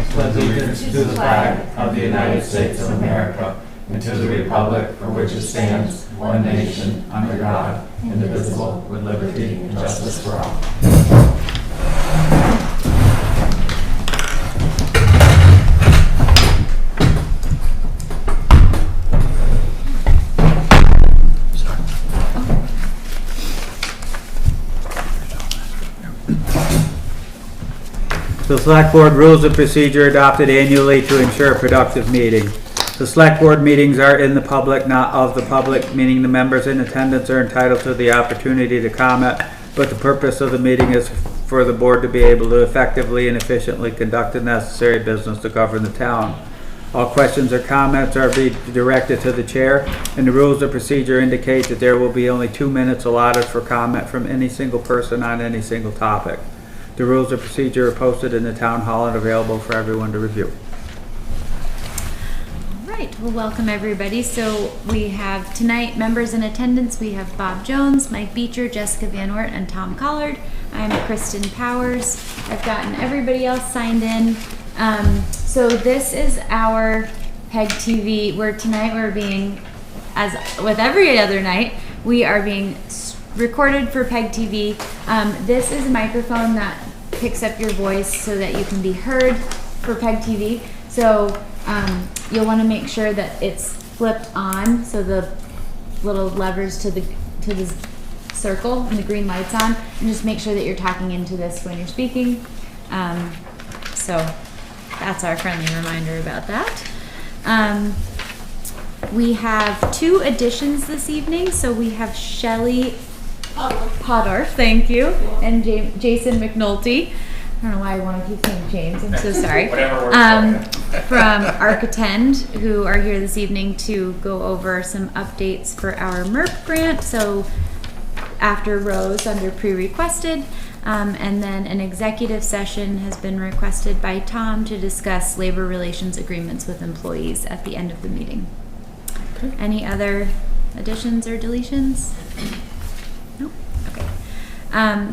pledge allegiance to the flag of the United States of America and to the republic for which it stands, one nation, under God, indivisible, with liberty and justice for all. The Selectboard rules of procedure adopted annually to ensure a productive meeting. The Selectboard meetings are in the public, not of the public, meaning the members in attendance are entitled to the opportunity to comment, but the purpose of the meeting is for the board to be able to effectively and efficiently conduct the necessary business to govern the town. All questions or comments are be directed to the chair, and the rules of procedure indicate that there will be only 2 minutes allotted for comment from any single person on any single topic. The rules of procedure are posted in the town hall and available for everyone to review. All right, well, welcome everybody. So we have tonight members in attendance. We have Bob Jones, Mike Beecher, Jessica Van Oort, and Tom Collard. I'm Kristen Powers. I've gotten everybody else signed in. So this is our PEG TV, where tonight we're being, as with every other night, we are being recorded for PEG TV. This is a microphone that picks up your voice so that you can be heard for PEG TV. So you'll want to make sure that it's flipped on, so the little levers to the circle and the green light's on, and just make sure that you're talking into this when you're speaking. So that's our friendly reminder about that. We have 2 additions this evening. So we have Shelley Podorf, thank you, and Jason McNulty. I don't know why I want to keep saying James. I'm so sorry. From Architend, who are here this evening to go over some updates for our MERP grant. So after Rose under pre-requested, and then an executive session has been requested by Tom to discuss labor relations agreements with employees at the end of the meeting. Okay. Any other additions or deletions? Nope. Okay.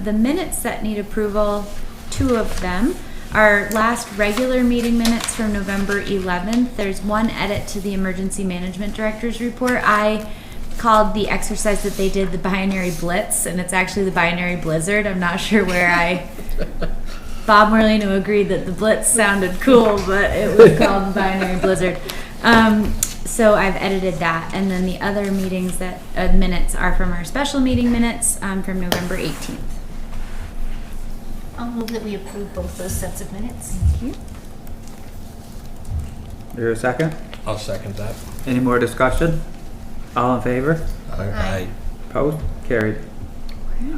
The minutes that need approval, 2 of them, are last regular meeting minutes from November 11th. There's one edit to the Emergency Management Director's report. I called the exercise that they did the binary blitz, and it's actually the binary blizzard. I'm not sure where Bob Morlino agreed that the blitz sounded cool, but it was called the binary blizzard. So I've edited that, and then the other meetings that minutes are from our special meeting minutes from November 18th. I'll move that we approve both those sets of minutes. Thank you. Is there a second? I'll second that. Any more discussion? All in favor? Aye. Opposed? Carried.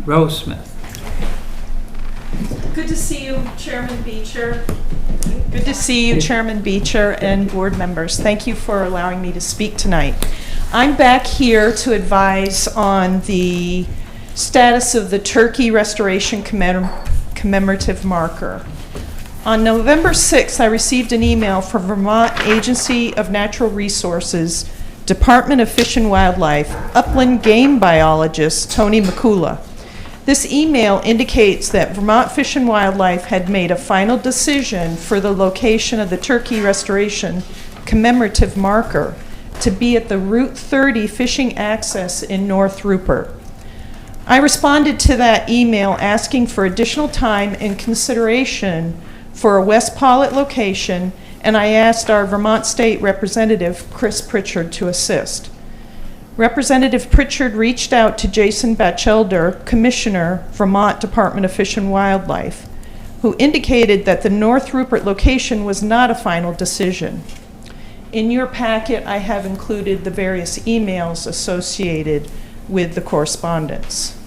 Rose Smith. Good to see you, Chairman Beecher. Good to see you, Chairman Beecher, and board members. Thank you for allowing me to speak tonight. I'm back here to advise on the status of the turkey restoration commemorative marker. On November 6th, I received an email from Vermont Agency of Natural Resources, Department of Fish and Wildlife, upland game biologist Tony McCula. This email indicates that Vermont Fish and Wildlife had made a final decision for the location of the turkey restoration commemorative marker to be at the Route 30 fishing access in North Rupert. I responded to that email asking for additional time and consideration for a West Pawlet location, and I asked our Vermont State Representative, Chris Pritchard, to assist. Representative Pritchard reached out to Jason Batchelder, Commissioner, Vermont Department of Fish and Wildlife, who indicated that the North Rupert location was not a final decision. In your packet, I have included the various emails associated with the correspondence.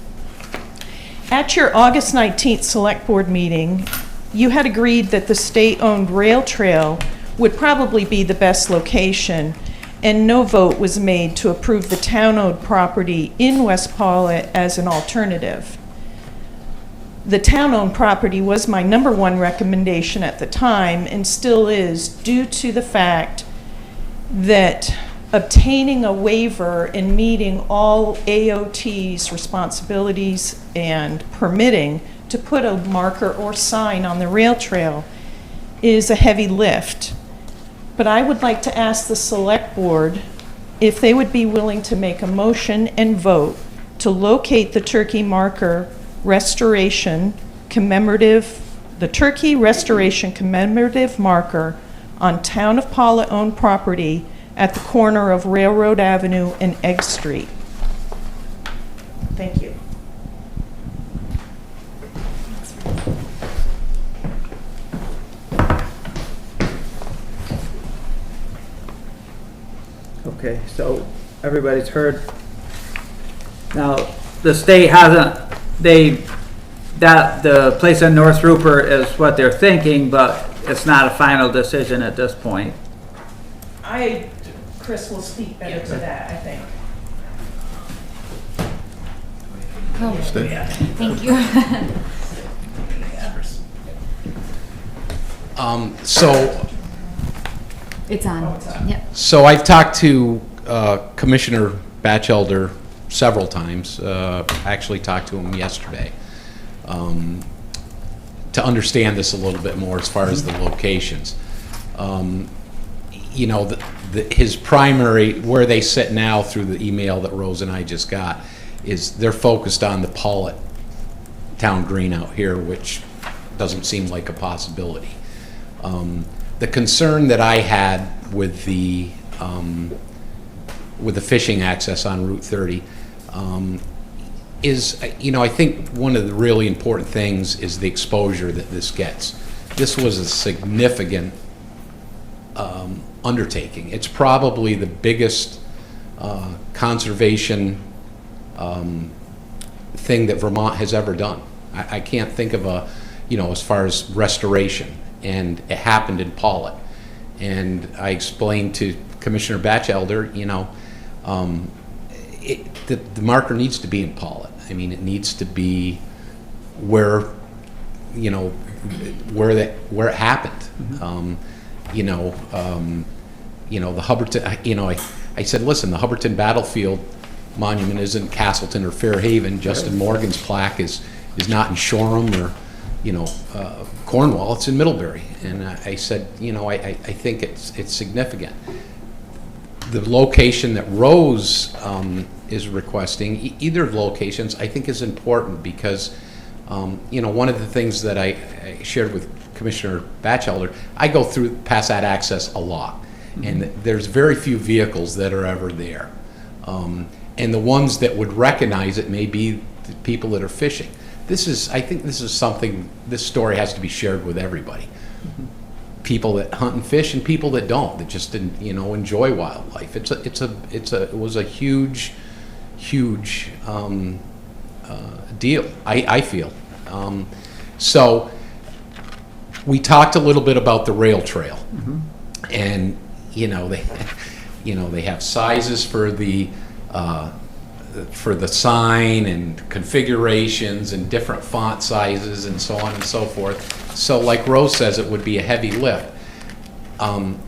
At your August 19th Select Board meeting, you had agreed that the state-owned rail trail would probably be the best location, and no vote was made to approve the town-owned property in West Pawlet as an alternative. The town-owned property was my #1 recommendation at the time, and still is, due to the fact that obtaining a waiver and meeting all AOT's responsibilities and permitting to put a marker or sign on the rail trail is a heavy lift. But I would like to ask the Select Board if they would be willing to make a motion and vote to locate the turkey marker restoration commemorative, the turkey restoration commemorative marker on Town of Pawlet owned property at the corner of Railroad Avenue and Egg Street. Thank you. Okay, so everybody's heard. Now, the state hasn't, the place on North Rupert is what they're thinking, but it's not a final decision at this point. Chris will speak better to that, I think. Thank you. So It's on. Yep. So I've talked to Commissioner Batchelder several times, actually talked to him yesterday, to understand this a little bit more as far as the locations. You know, his primary, where they sit now through the email that Rose and I just got, is they're focused on the Pawlet town green out here, which doesn't seem like a possibility. The concern that I had with the fishing access on Route 30 is, you know, I think one of the really important things is the exposure that this gets. This was a significant undertaking. It's probably the biggest conservation thing that Vermont has ever done. I can't think of a, you know, as far as restoration, and it happened in Pawlet. And I explained to Commissioner Batchelder, you know, the marker needs to be in Pawlet. I mean, it needs to be where, you know, where it happened. You know, the Hubbardton, you know, I said, listen, the Hubbardton Battlefield Monument isn't Castleton or Fairhaven. Justin Morgan's plaque is not in Shoreham or, you know, Cornwall. It's in Middlebury. And I said, you know, I think it's significant. The location that Rose is requesting, either of the locations, I think is important because, you know, one of the things that I shared with Commissioner Batchelder, I go through past that access a lot, and there's very few vehicles that are ever there. And the ones that would recognize it may be the people that are fishing. I think this is something, this story has to be shared with everybody. People that hunt and fish and people that don't, that just didn't, you know, enjoy wildlife. It was a huge deal, I feel. So we talked a little bit about the rail trail, and you know they have sizes for the sign and configurations and different font sizes and so on and so forth. So like Rose says, it would be a heavy lift.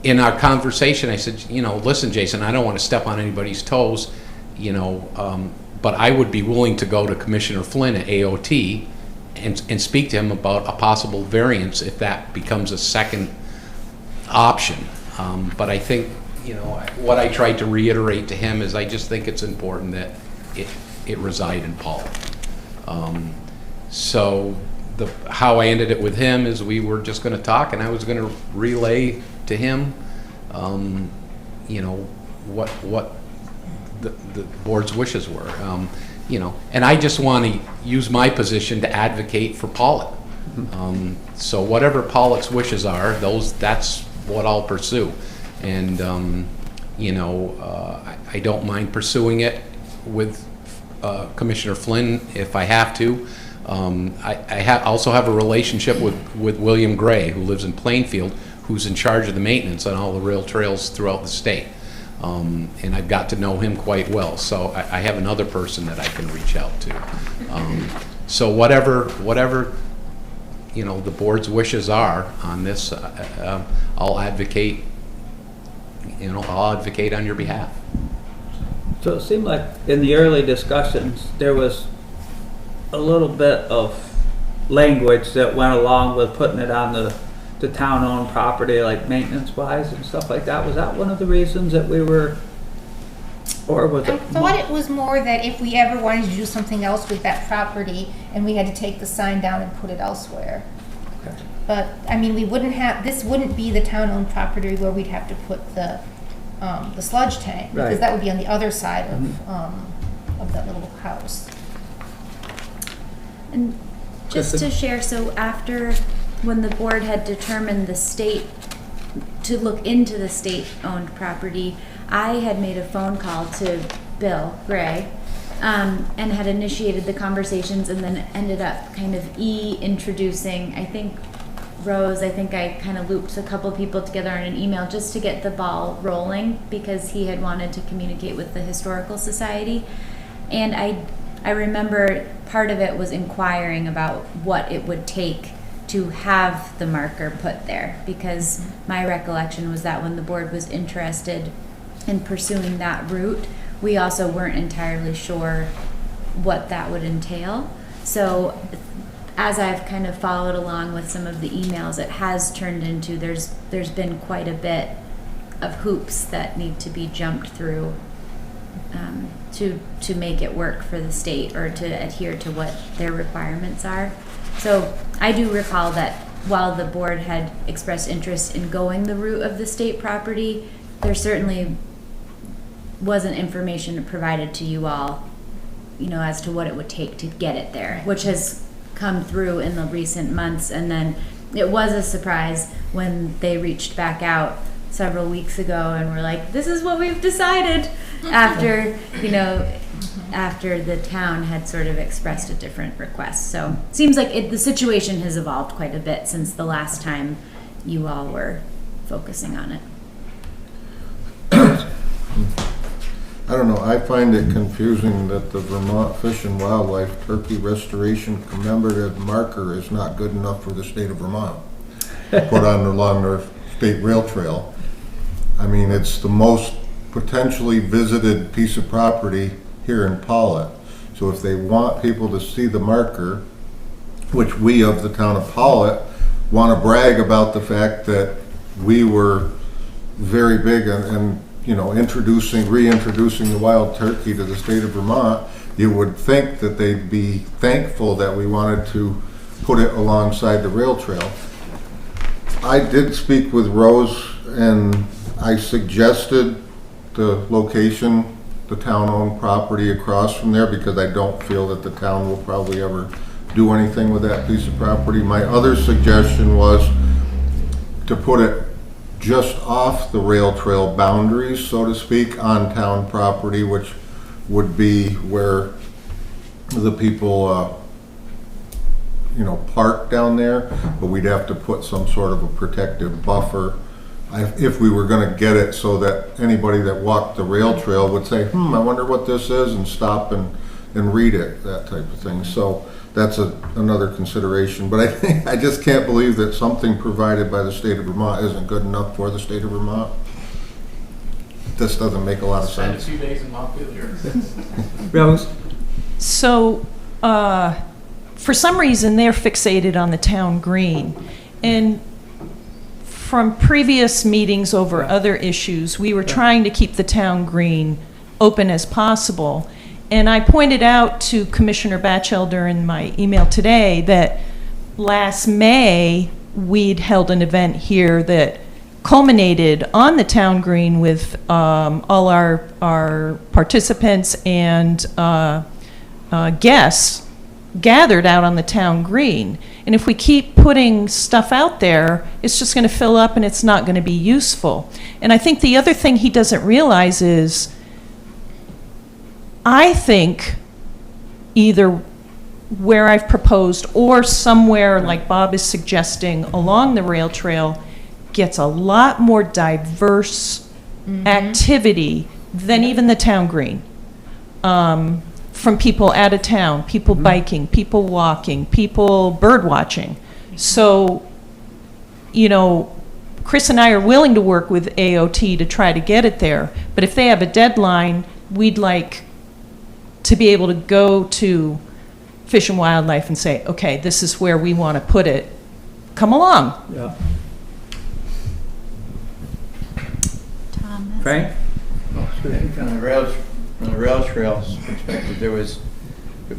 In our conversation, I said, you know, listen, Jason, I don't want to step on anybody's toes, you know, but I would be willing to go to Commissioner Flynn at AOT and speak to him about a possible variance if that becomes a second option. But I think, you know, what I tried to reiterate to him is I just think it's important that it reside in Pawlet. So how I ended it with him is we were just going to talk, and I was going to relay to him, you know, what the board's wishes were. You know, and I just want to use my position to advocate for Pawlet. So whatever Pawlet's wishes are, that's what I'll pursue. And you know, I don't mind pursuing it with Commissioner Flynn if I have to. I also have a relationship with William Gray, who lives in Plainfield, who's in charge of the maintenance on all the rail trails throughout the state. And I've got to know him quite well, so I have another person that I can reach out to. So whatever you know the board's wishes are on this, I'll advocate. You know, I'll advocate on your behalf. So it seemed like in the early discussions, there was a little bit of language that went along with putting it on the the town-owned property, like maintenance-wise and stuff like that? Was that one of the reasons that we were, or was I it? thought it was more that if we ever wanted to do something else with that property and we had to take the sign down and put it elsewhere. Okay. But, I mean, this wouldn't be the town-owned property where we'd have to put the sludge tank. Because Right. that would be on the other side of that little house. And just to share, so after, when the board had determined the state, to look into the state-owned property, I had made a phone call to Bill Gray, and had initiated the conversations and then ended up kind of introducing, I think, Rose, I think I kind of looped a couple people together on an email just to get the ball rolling because he had wanted to communicate with the Historical Society. And I remember part of it was inquiring about what it would take to have the marker put there, because my recollection was that when the board was interested in pursuing that route, we also weren't entirely sure what that would entail. So as I've kind of followed along with some of the emails, it has turned into there's been quite a bit of hoops that need to be jumped through to make it work for the state or to adhere to what their requirements are. So I do recall that while the board had expressed interest in going the route of the state property, there certainly wasn't information provided to you all, as to what it would take to get it there, which has come through in the recent months. And then it was a surprise when they reached back out several weeks ago and were like, this is what we've decided, after after the town had sort of expressed a different request. So it seems like the situation has evolved quite a bit since the last time you all were focusing on it. I don't know, I find it confusing that the Vermont Fish and Wildlife Turkey Restoration commemorative marker is not good enough for the state of Vermont. Put on along their state rail trail. I mean, it's the most potentially visited piece of property here in Pawlet. So if they want people to see the marker, which we of the town of Pawlet want to brag about the fact that we were very big and reintroducing the wild turkey to the state of Vermont, you would think that they'd be thankful that we wanted to put it alongside the rail trail. I did speak with Rose and I suggested the location, the town-owned property across from there, because I don't feel that the town will probably ever do anything with that piece of property. My other suggestion was to put it just off the rail trail boundaries, so to speak, on town property, which would be where the people, park down there, but we'd have to put some sort of a protective buffer if we were going to get it so that anybody that walked the rail trail would say, I wonder what this is, and stop and read it, that type of thing. So that's another consideration. But I just can't believe that something provided by the state of Vermont isn't good enough for the state of Vermont. This doesn't make a lot of sense. Spend a few days in Montpelier. Rose? So, for some reason, they're fixated on the town green. And from previous meetings over other issues, we were trying to keep the town green open as possible. And I pointed out to Commissioner Batchelder in my email today that last May, we'd held an event here that culminated on the town green with all our participants and guests gathered out on the town green. And if we keep putting stuff out there, it's just going to fill up and it's not going to be useful. And I think the other thing he doesn't realize is, I think either where I've proposed or somewhere like Bob is suggesting along the rail trail gets a lot more diverse activity than even the town green. From people out of town, people biking, people walking, people bird watching. So, Chris and I are willing to work with AOT to try to get it there. But if they have a deadline, we'd like to be able to go to Fish and Wildlife and say, okay, this is where we want to put it. Come along. Yeah. Frank? From the rail trails perspective,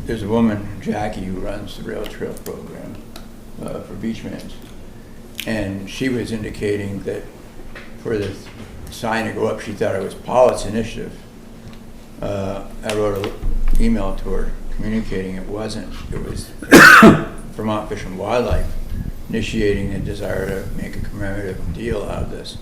there's a woman, Jackie, who runs the rail trail program for Beachmans. And she was indicating that for the sign to go up, she thought it was Pawlet's initiative. I wrote an email to her communicating it wasn't. It was Vermont Fish and Wildlife initiating a desire to make a commemorative deal out of this.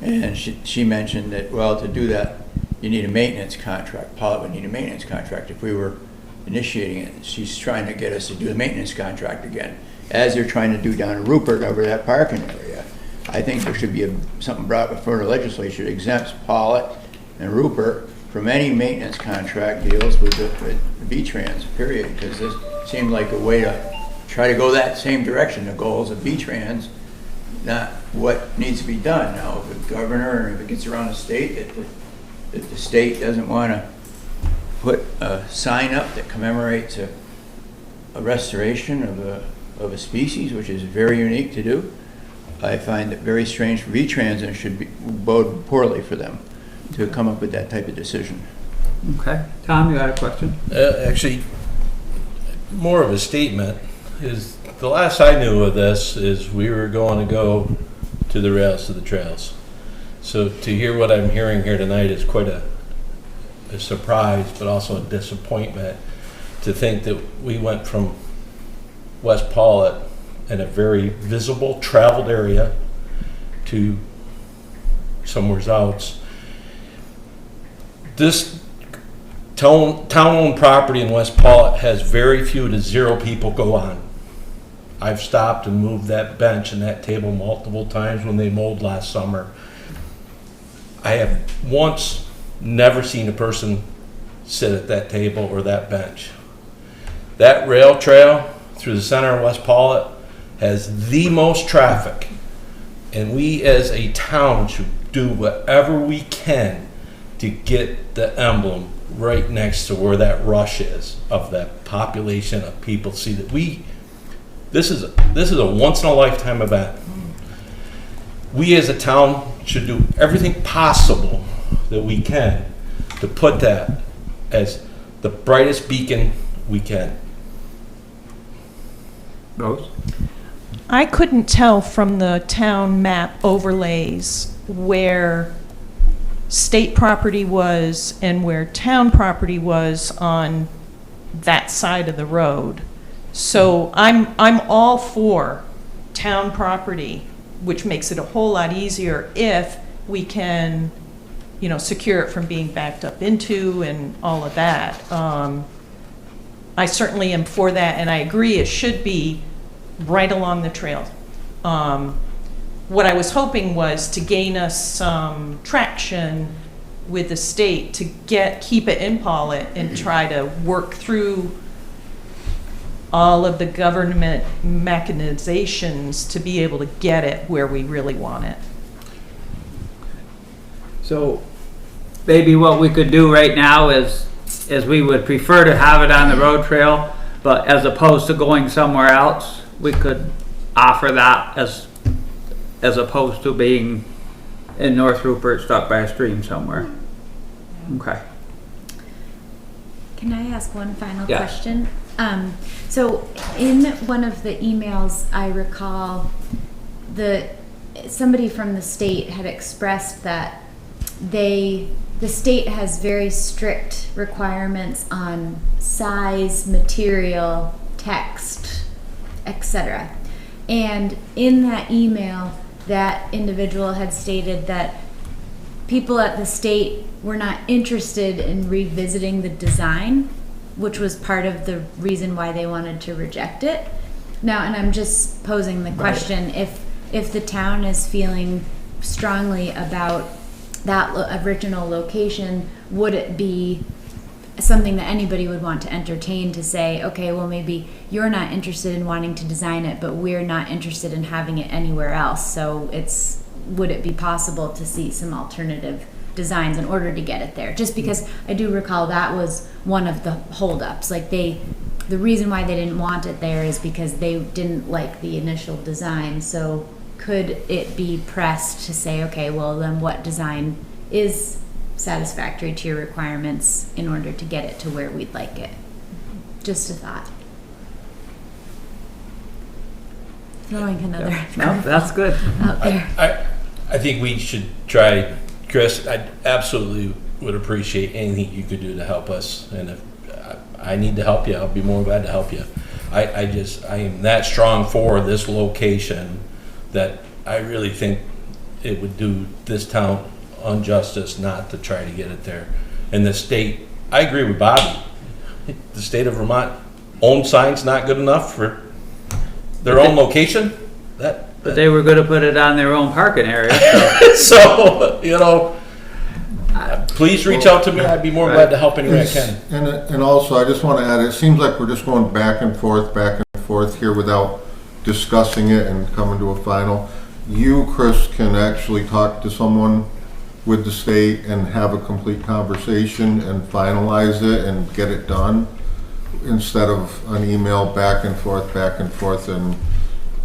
And she mentioned that, well, to do that, you need a maintenance contract. Pawlet would need a maintenance contract if we were initiating it. She's trying to get us to do the maintenance contract again, as they're trying to do down in Rupert over that parking area. I think there should be something brought before the legislature that exempts Pawlet and Rupert from any maintenance contract deals with the V-Trans, period, because this seemed like a way to try to go that same direction, the goals of V-Trans, not what needs to be done. Now, if the governor, or if it gets around the state, that the state doesn't want to put a sign up that commemorates a restoration of a species, which is very unique to do, I find it very strange for V-Trans, and it should bode poorly for them to come up with that type of decision. Okay. Tom, you had a question? Actually, more of a statement is the last I knew of this is we were going to go to the rails to the trails. So to hear what I'm hearing here tonight is quite a surprise, but also a disappointment to think that we went from West Pawlet in a very visible traveled area to somewhere else. This town-owned property in West Pawlet has very few to zero people go on. I've stopped and moved that bench and that table multiple times when they mowed last summer. I have once never seen a person sit at that table or that bench. That rail trail through the center of West Pawlet has the most traffic, and we as a town should do whatever we can to get the emblem right next to where that rush is of that population of people. See that this is a once in a lifetime event. We as a town should do everything possible that we can to put that as the brightest beacon we can. Rose? I couldn't tell from the town map overlays where state property was and where town property was on that side of the road. So I'm all for town property, which makes it a whole lot easier if we can, secure it from being backed up into and all of that. I certainly am for that, and I agree it should be right along the trail. What I was hoping was to gain us some traction with the state to keep it in Pawlet and try to work through all of the government mechanizations to be able to get it where we really want it. So maybe what we could do right now is we would prefer to have it on the road trail, but as opposed to going somewhere else, we could offer that as opposed to being in North Rupert stuck by a stream somewhere. Okay. Can I ask one final Yeah. question? So in one of the emails, I recall somebody from the state had expressed that the state has very strict requirements on size, material, text, etc. And in that email, that individual had stated that people at the state were not interested in revisiting the design, which was part of the reason why they wanted to reject it. Now, and I'm just posing the question, if the town is feeling strongly about that original location, would it be something that anybody would want to entertain to say, okay, well, maybe you're not interested in wanting to design it, but we're not interested in having it anywhere else. So would it be possible to see some alternative designs in order to get it there? Just because I do recall that was one of the holdups. Like the reason why they didn't want it there is because they didn't like the initial design. So could it be pressed to say, okay, well then what design is satisfactory to your requirements in order to get it to where we'd like it. Just a thought. Throwing another No, that's good. out there. I think we should try, Chris, I absolutely would appreciate anything you could do to help us. And if I need to help you, I'll be more glad to help you. I am that strong for this location that I really think it would do this town injustice not to try to get it there. And the state, I agree with Bobby. The state of Vermont own signs not good enough for their own location? But they were gonna put it on their own parking area, So, you know, please reach out to me. I'd be more glad to help any way I can. And also, I just want to add, it seems like we're just going back and forth here without discussing it and coming to a final. You, Chris, can actually talk to someone with the state and have a complete conversation and finalize it and get it done, instead of an email back and forth, and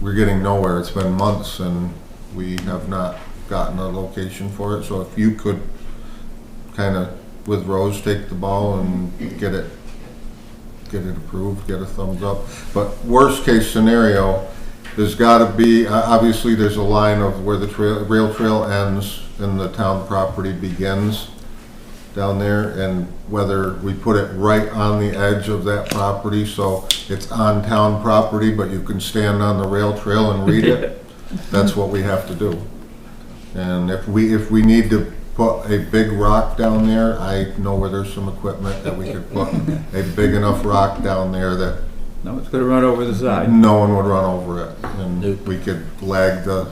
we're getting nowhere. It's been months and we have not gotten a location for it. So if you could kind of, with Rose, take the ball and get it approved, get a thumbs up. But worst case scenario, there's got to be, obviously there's a line of where the rail trail ends and the town property begins down there, and whether we put it right on the edge of that property so it's on town property but you can stand on the rail trail and read it, that's what we have to do. And if we need to put a big rock down there, I know where there's some equipment that we could put a big enough rock down there that no, it's gonna run over the side. no one would run over it, and we could lag the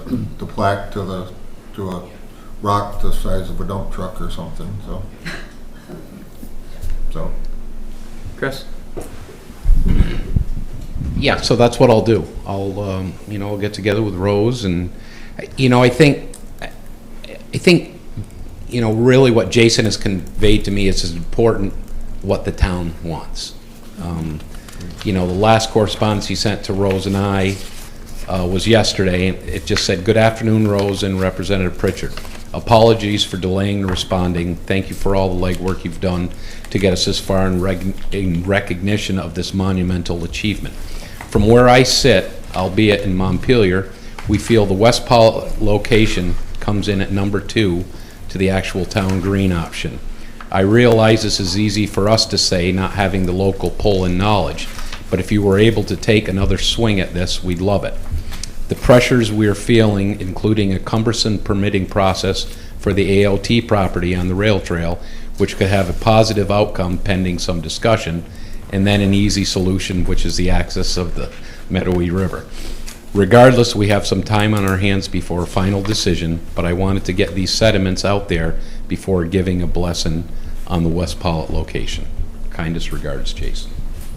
plaque to a rock the size of a dump truck or something. So Chris? Yeah, so that's what I'll do. I'll get together with Rose, and, I think, really what Jason has conveyed to me is important what the town wants. The last correspondence he sent to Rose and I was yesterday. It just said, "Good afternoon, Rose and Representative Pritchard. Apologies for delaying the responding. Thank you for all the legwork you've done to get us this far in recognition of this monumental achievement. From where I sit, albeit in Montpelier, we feel the West Pawlet location comes in at number 2 to the actual town green option. I realize this is easy for us to say, not having the local pull and knowledge, but if you were able to take another swing at this, we'd love it. The pressures we're feeling, including a cumbersome permitting process for the AOT property on the rail trail, which could have a positive outcome pending some discussion, and then an easy solution, which is the access of the Meadowy River. Regardless, we have some time on our hands before a final decision, but I wanted to get these sentiments out there before giving a blessing on the West Pawlet location. Kindest regards, Jason."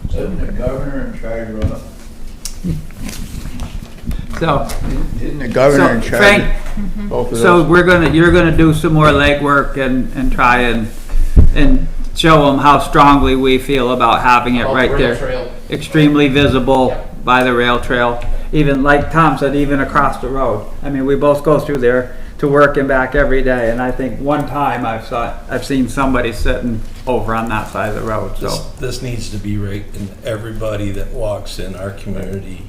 Isn't the governor in charge of it? So, Isn't the governor in charge Frank, of both of so those? you're gonna do some more legwork and try and show them how strongly we feel about having it right there. Extremely visible by the rail trail. Even like Tom said, even across the road. I mean, we both go through there to work and back every day, and I think one time I've seen somebody sitting over on that side of the road, so. This needs to be right, and everybody that walks in our community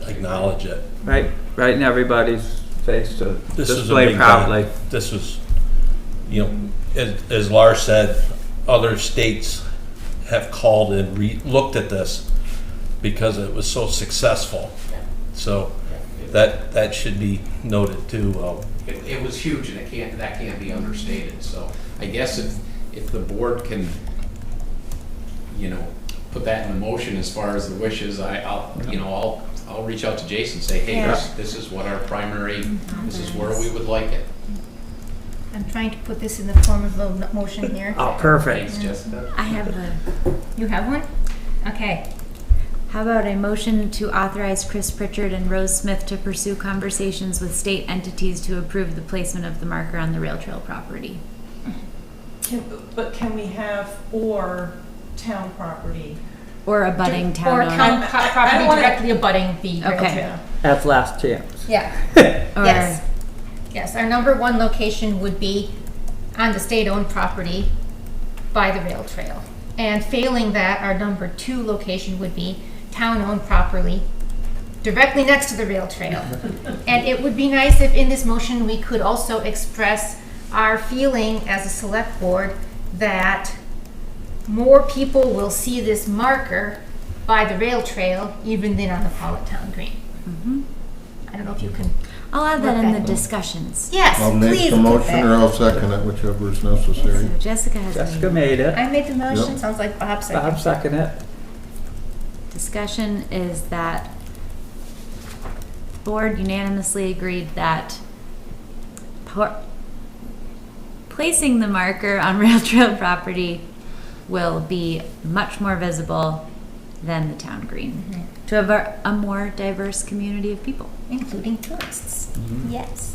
acknowledge it. Right in everybody's face to This is a display big proudly. time. This was, as Lars said, other states have called and looked at this because it was so successful. So that should be noted too. It was huge, and that can't be understated. So I guess if the board can, put that in motion as far as the wishes, I'll reach out to Jason and say, hey, Yeah. this is what our primary, this is where we would like it. I'm trying to put this in the form of a motion here. Oh, perfect. Thanks, Jessica. I have a, You have one? Okay. how about a motion to authorize Chris Pritchard and Rose Smith to pursue conversations with state entities to approve the placement of the marker on the rail trail property? But can we have or town property? Or abutting Or town owner? town I property don't wanna- directly abutting the rail Okay. trail. That's last chance. Yeah. Or- Yes. Yes, our number 1 location would be on the state-owned property by the rail trail. And failing that, our number 2 location would be town-owned property directly next to the rail trail. And it would be nice if in this motion we could also express our feeling as a select board that more people will see this marker by the rail trail even than on the Pawlet Town Green. I don't know if you can. I'll add that work in the in. discussions. Yes, I'll please. make the do motion that. or I'll second it, whichever is necessary. So Jessica has Jessica made. made it. I made the motion, Yep. sounds like Bob said. Bob second it. Discussion is that board unanimously agreed that placing the marker on rail trail property will be much more visible than the town green to a more diverse community of people. Including tourists. Yes.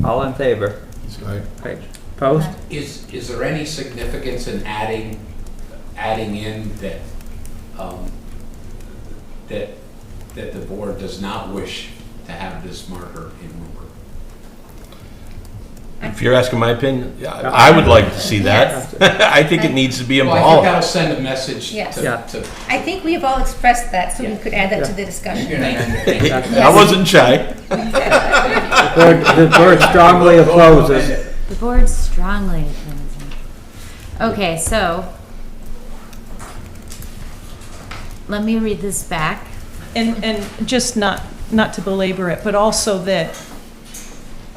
All in favor? Aye. Right. Opposed? Is there any significance in adding in that, that the board does not wish to have this marker in Rupert? If you're asking my opinion, yeah, I would like to see that. I think it needs to be in Well, I think Pawlet. that'll send a message Yes. to, Yeah. to I think we have all expressed that, so we Yeah. could add that to Yeah. the discussion. I wasn't shy. The board strongly opposes. The board strongly opposes. Okay, so let me read this back. And just not to belabor it, but also that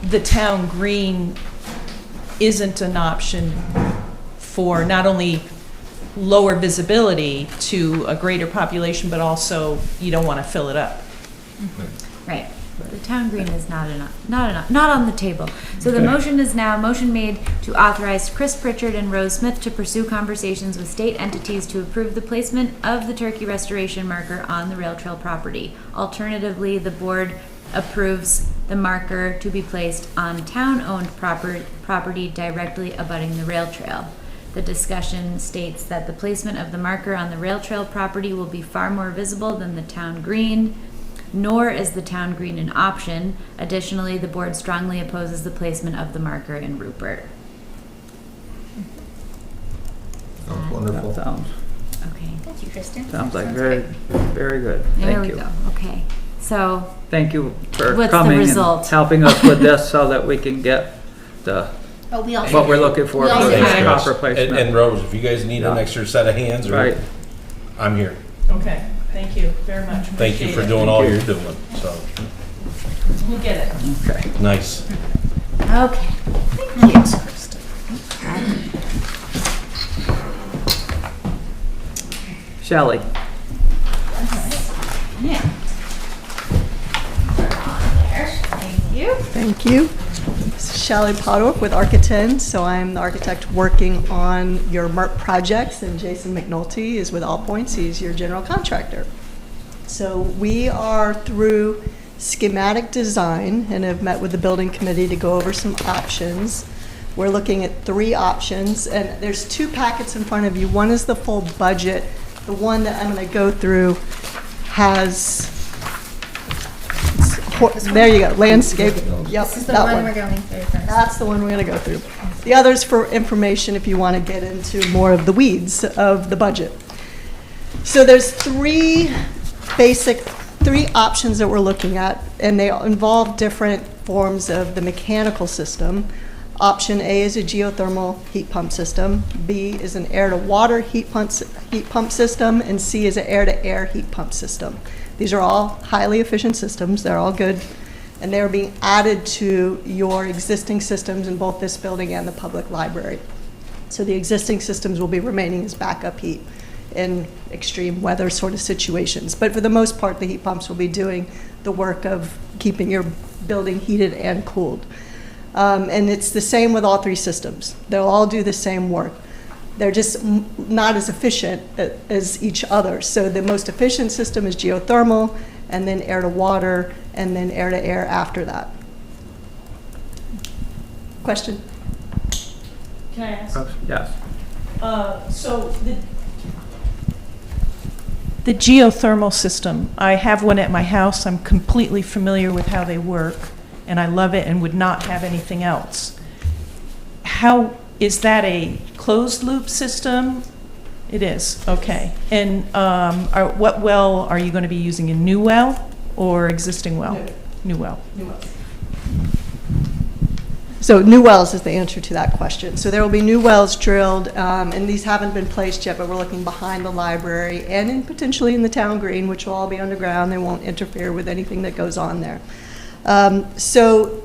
the town green isn't an option for not only lower visibility to a greater population, but also you don't want to fill it up. Right. The town green is not on the table. So the motion is now, motion made to authorize Chris Pritchard and Rose Smith to pursue conversations with state entities to approve the placement of the turkey restoration marker on the rail trail property. Alternatively, the board approves the marker to be placed on town-owned property directly abutting the rail trail. The discussion states that the placement of the marker on the rail trail property will be far more visible than the town green, nor is the town green an option. Additionally, the board strongly opposes the placement of the marker in Rupert. Sounds That wonderful. sounds Thank you, Kristen. like very, very good. There Thank we you. go. Okay. So, Thank you for What's the coming and result? helping us with this so that we can get But we also. what we're looking for We for also the have- proper And placement. Rose, if you guys need an Yeah. extra set of hands, Right. I'm here. Okay, thank you very much. Thank you for Appreciate it. doing all you're doing, so, We'll get it. Okay. nice. okay. Yes, Kristen. Shelley? Yeah. Thank you. Thank you. This is Shelley Potter with Architect. So I'm the architect working on your MERP projects, and Jason McNulty is with All Points. He's your general contractor. So we are through schematic design and have met with the building committee to go over some options. We're looking at 3 options, and there's 2 packets in front of you. One is the full budget. The one that I'm going to go through has, there you go, landscape. Yep, This is the that one we're going through first. That's the one we're going to go through. The other's for information if you want to get into more of the weeds of the budget. So there's 3 options that we're looking at, and they involve different forms of the mechanical system. Option A is a geothermal heat pump system, B is an air-to-water heat pump system, and C is an air-to-air heat pump system. These are all highly efficient systems, they're all good, and they're being added to your existing systems in both this building and the public library. So the existing systems will be remaining as backup heat in extreme weather sort of situations. But for the most part, the heat pumps will be doing the work of keeping your building heated and cooled. And it's the same with all 3 systems. They'll all do the same work. They're just not as efficient as each other. So the most efficient system is geothermal, and then air to water, and then air to air after that. Question? Can I ask? Yes. So the geothermal system, I have one at my house. I'm completely familiar with how they work, and I love it and would not have anything else. how, is that a closed loop system? It is, okay. And what well are you going to be using, a new well or existing well? New well. New wells. So new wells is the answer to that question. So there will be new wells drilled, and these haven't been placed yet, but we're looking behind the library and potentially in the town green, which will all be underground. They won't interfere with anything that goes on there. So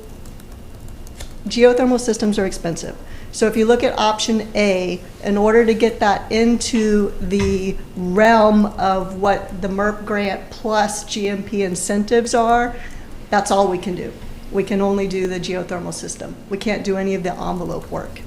geothermal systems are expensive. So if you look at option A, in order to get that into the realm of what the MERP grant plus GMP incentives are, that's all we can do. We can only do the geothermal system. We can't do any of the envelope work.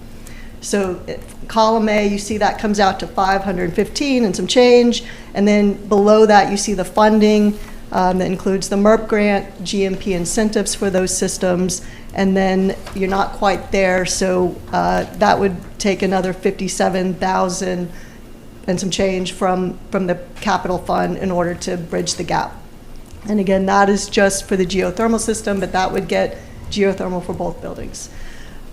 So column A, you see that comes out to 515 and some change, and then below that you see the funding that includes the MERP grant, GMP incentives for those systems, and then you're not quite there, so that would take another 57,000 and some change from the capital fund in order to bridge the gap. And again, that is just for the geothermal system, but that would get geothermal for both buildings.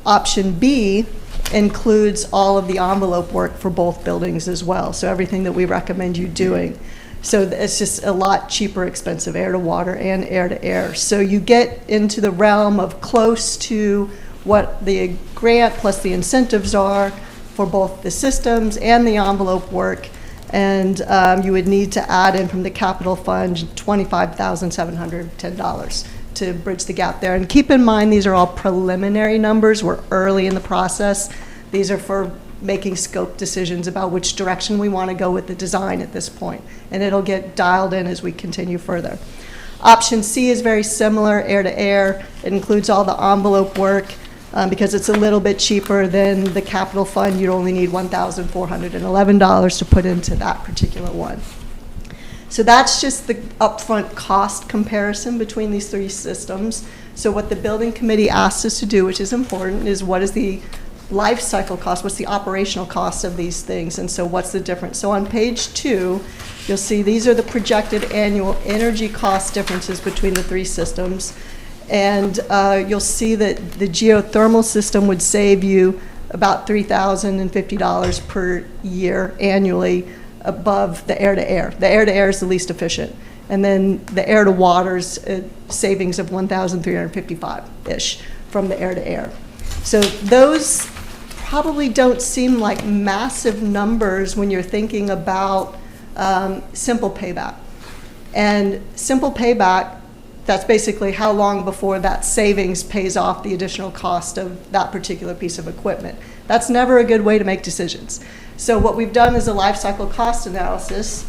Option B includes all of the envelope work for both buildings as well, so everything that we recommend you doing. So it's just a lot cheaper, expensive, air to water and air to air. So you get into the realm of close to what the grant plus the incentives are for both the systems and the envelope work. And you would need to add in from the capital fund $25,710 to bridge the gap there. And keep in mind, these are all preliminary numbers. We're early in the process. These are for making scope decisions about which direction we want to go with the design at this point. And it'll get dialed in as we continue further. Option C is very similar, air to air. It includes all the envelope work. Because it's a little bit cheaper than the capital fund, you'd only need $1,411 to put into that particular one. So that's just the upfront cost comparison between these three systems. So what the building committee asked us to do, which is important, is what is the life cycle cost, what's the operational cost of these things, and so what's the difference. So on page 2, you'll see these are the projected annual energy cost differences between the three systems. And you'll see that the geothermal system would save you about $3,050 per year annually above the air-to-air. The air-to-air is the least efficient. And then the air-to-water's savings of $1,355-ish from the air-to-air. So those probably don't seem like massive numbers when you're thinking about simple payback. And simple payback, that's basically how long before that savings pays off the additional cost of that particular piece of equipment. That's never a good way to make decisions. So what we've done is a life cycle cost analysis,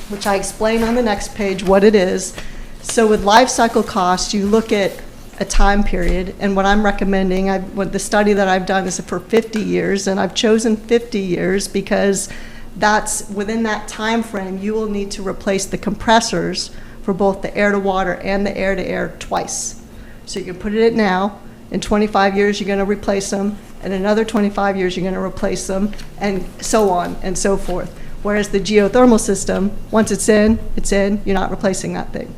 which I explain on the next page what it is. So with life cycle cost, you look at a time period, and what I'm recommending, the study that I've done is for 50 years, and I've chosen 50 years because that's within that time frame you will need to replace the compressors for both the air-to-water and the air-to-air twice. So you can put it at now. In 25 years, you're going to replace them. In another 25 years, you're going to replace them, and so on and so forth. Whereas the geothermal system, once it's in, you're not replacing that thing.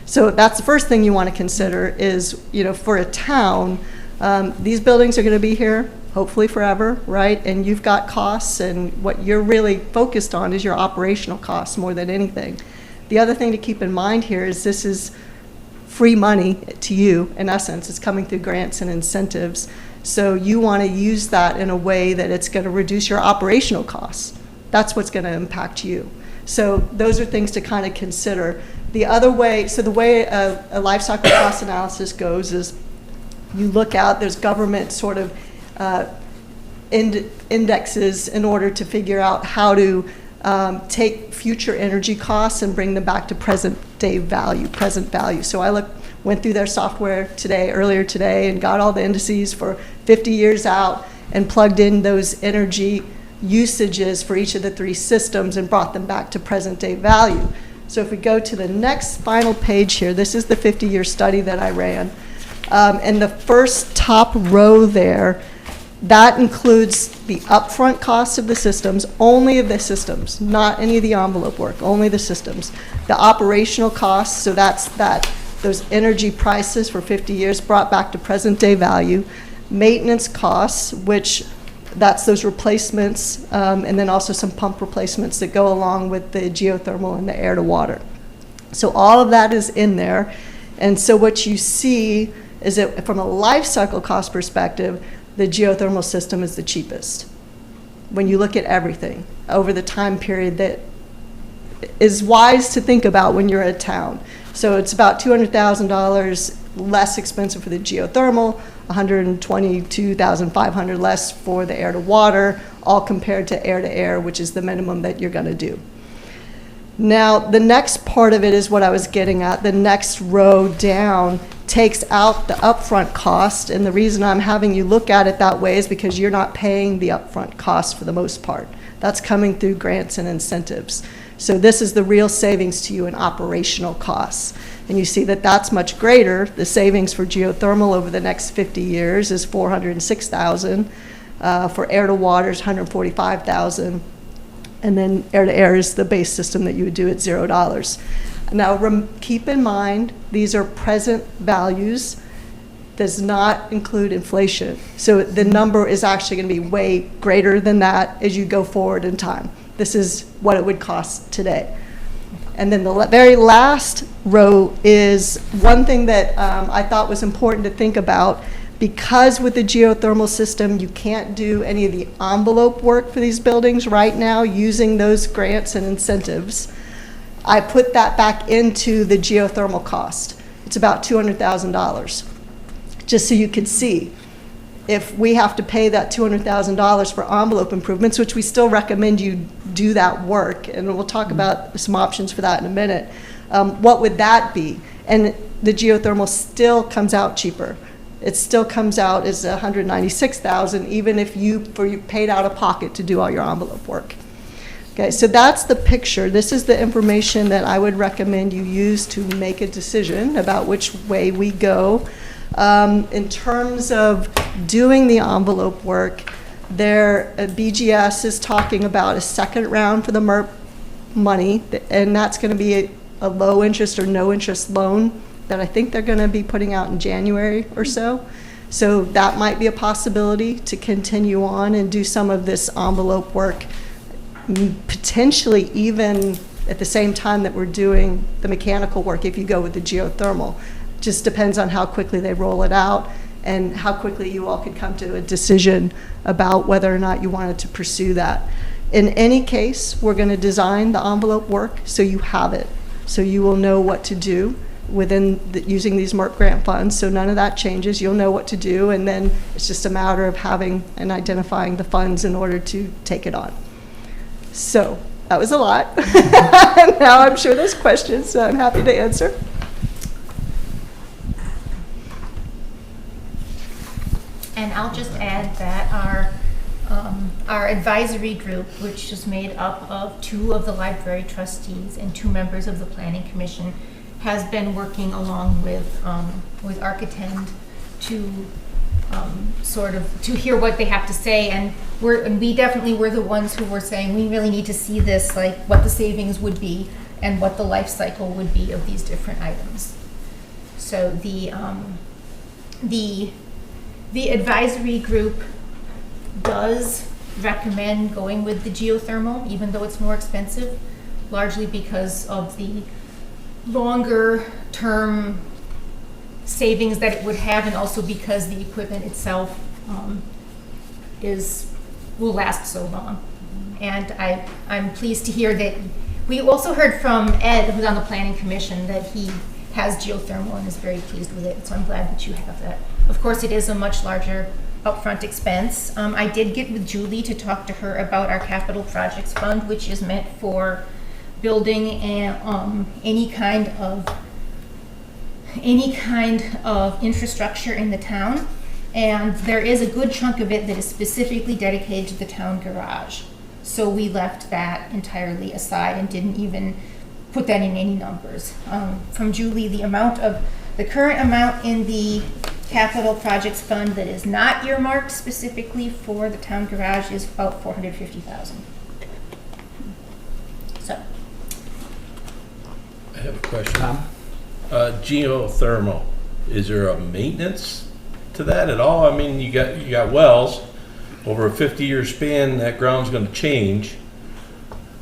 So that's the first thing you want to consider is, for a town, these buildings are going to be here hopefully forever, right? And you've got costs, and what you're really focused on is your operational costs more than anything. The other thing to keep in mind here is this is free money to you, in essence. It's coming through grants and incentives. So you want to use that in a way that it's going to reduce your operational costs. That's what's going to impact you. So those are things to kind of consider. The other way, so the way a life cycle cost analysis goes is you look out, there's government sort of indexes in order to figure out how to take future energy costs and bring them back to present value. So I went through their software earlier today, and got all the indices for 50 years out and plugged in those energy usages for each of the three systems and brought them back to present day value. So if we go to the next final page here, this is the 50-year study that I ran. And the first top row there, that includes the upfront cost of the systems, only of the systems, not any of the envelope work, only the systems. The operational costs, so that's those energy prices for 50 years brought back to present day value. maintenance costs, which that's those replacements, and then also some pump replacements that go along with the geothermal and the air to water. So all of that is in there. And so what you see is that from a life cycle cost perspective, the geothermal system is the cheapest. When you look at everything over the time period that is wise to think about when you're a town. So it's about $200,000 less expensive for the geothermal, $122,500 less for the air to water, all compared to air, which is the minimum that you're going to do. Now, the next part of it is what I was getting at. The next row down takes out the upfront cost, and the reason I'm having you look at it that way is because you're not paying the upfront cost for the most part. That's coming through grants and incentives. So this is the real savings to you in operational costs. And you see that that's much greater. The savings for geothermal over the next 50 years is $406,000. For air to water is $145,000. And then air to air is the base system that you would do at $0. Now keep in mind, these are present values, does not include inflation. So the number is actually going to be way greater than that as you go forward in time. This is what it would cost today. And then the very last row is one thing that I thought was important to think about. Because with the geothermal system, you can't do any of the envelope work for these buildings right now using those grants and incentives. I put that back into the geothermal cost. It's about $200,000. Just so you can see, if we have to pay that $200,000 for envelope improvements, which we still recommend you do that work, and we'll talk about some options for that in a minute, what would that be? And the geothermal still comes out cheaper. It still comes out as $196,000, even if you paid out of pocket to do all your envelope work. Okay, so that's the picture. This is the information that I would recommend you use to make a decision about which way we go. In terms of doing the envelope work, BGS is talking about a second round for the MERP money, and that's going to be a low interest or no interest loan that I think they're going to be putting out in January or so. So that might be a possibility to continue on and do some of this envelope work, potentially even at the same time that we're doing the mechanical work if you go with the geothermal. Just depends on how quickly they roll it out and how quickly you all could come to a decision about whether or not you wanted to pursue that. In any case, we're going to design the envelope work so you have it, so you will know what to do within using these MERP grant funds. So none of that changes. You'll know what to do, and then it's just a matter of having and identifying the funds in order to take it on. So that was a lot. Now I'm sure there's questions, so I'm happy to answer. And I'll just add that our advisory group, which is made up of 2 of the library trustees and 2 members of the planning commission, has been working along with Architend to sort of to hear what they have to say, and we definitely were the ones who were saying we really need to see this, like what the savings would be and what the life cycle would be of these different items. So the advisory group does recommend going with the geothermal, even though it's more expensive, largely because of the longer term savings that it would have, and also because the equipment itself will last so long. And I'm pleased to hear that we also heard from Ed, who's on the planning commission, that he has geothermal and is very pleased with it. So I'm glad that you have that. Of course, it is a much larger upfront expense. I did get with Julie to talk to her about our capital projects fund, which is meant for building any kind of infrastructure in the town, and there is a good chunk of it that is specifically dedicated to the town garage. So we left that entirely aside and didn't even put that in any numbers. From Julie, the current amount in the capital projects fund that is not earmarked specifically for the town garage is about $450,000. So. I have a question. Geothermal, is there a maintenance to that at all? I mean, you got wells, over a 50-year span, that ground's gonna change.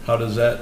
How does that,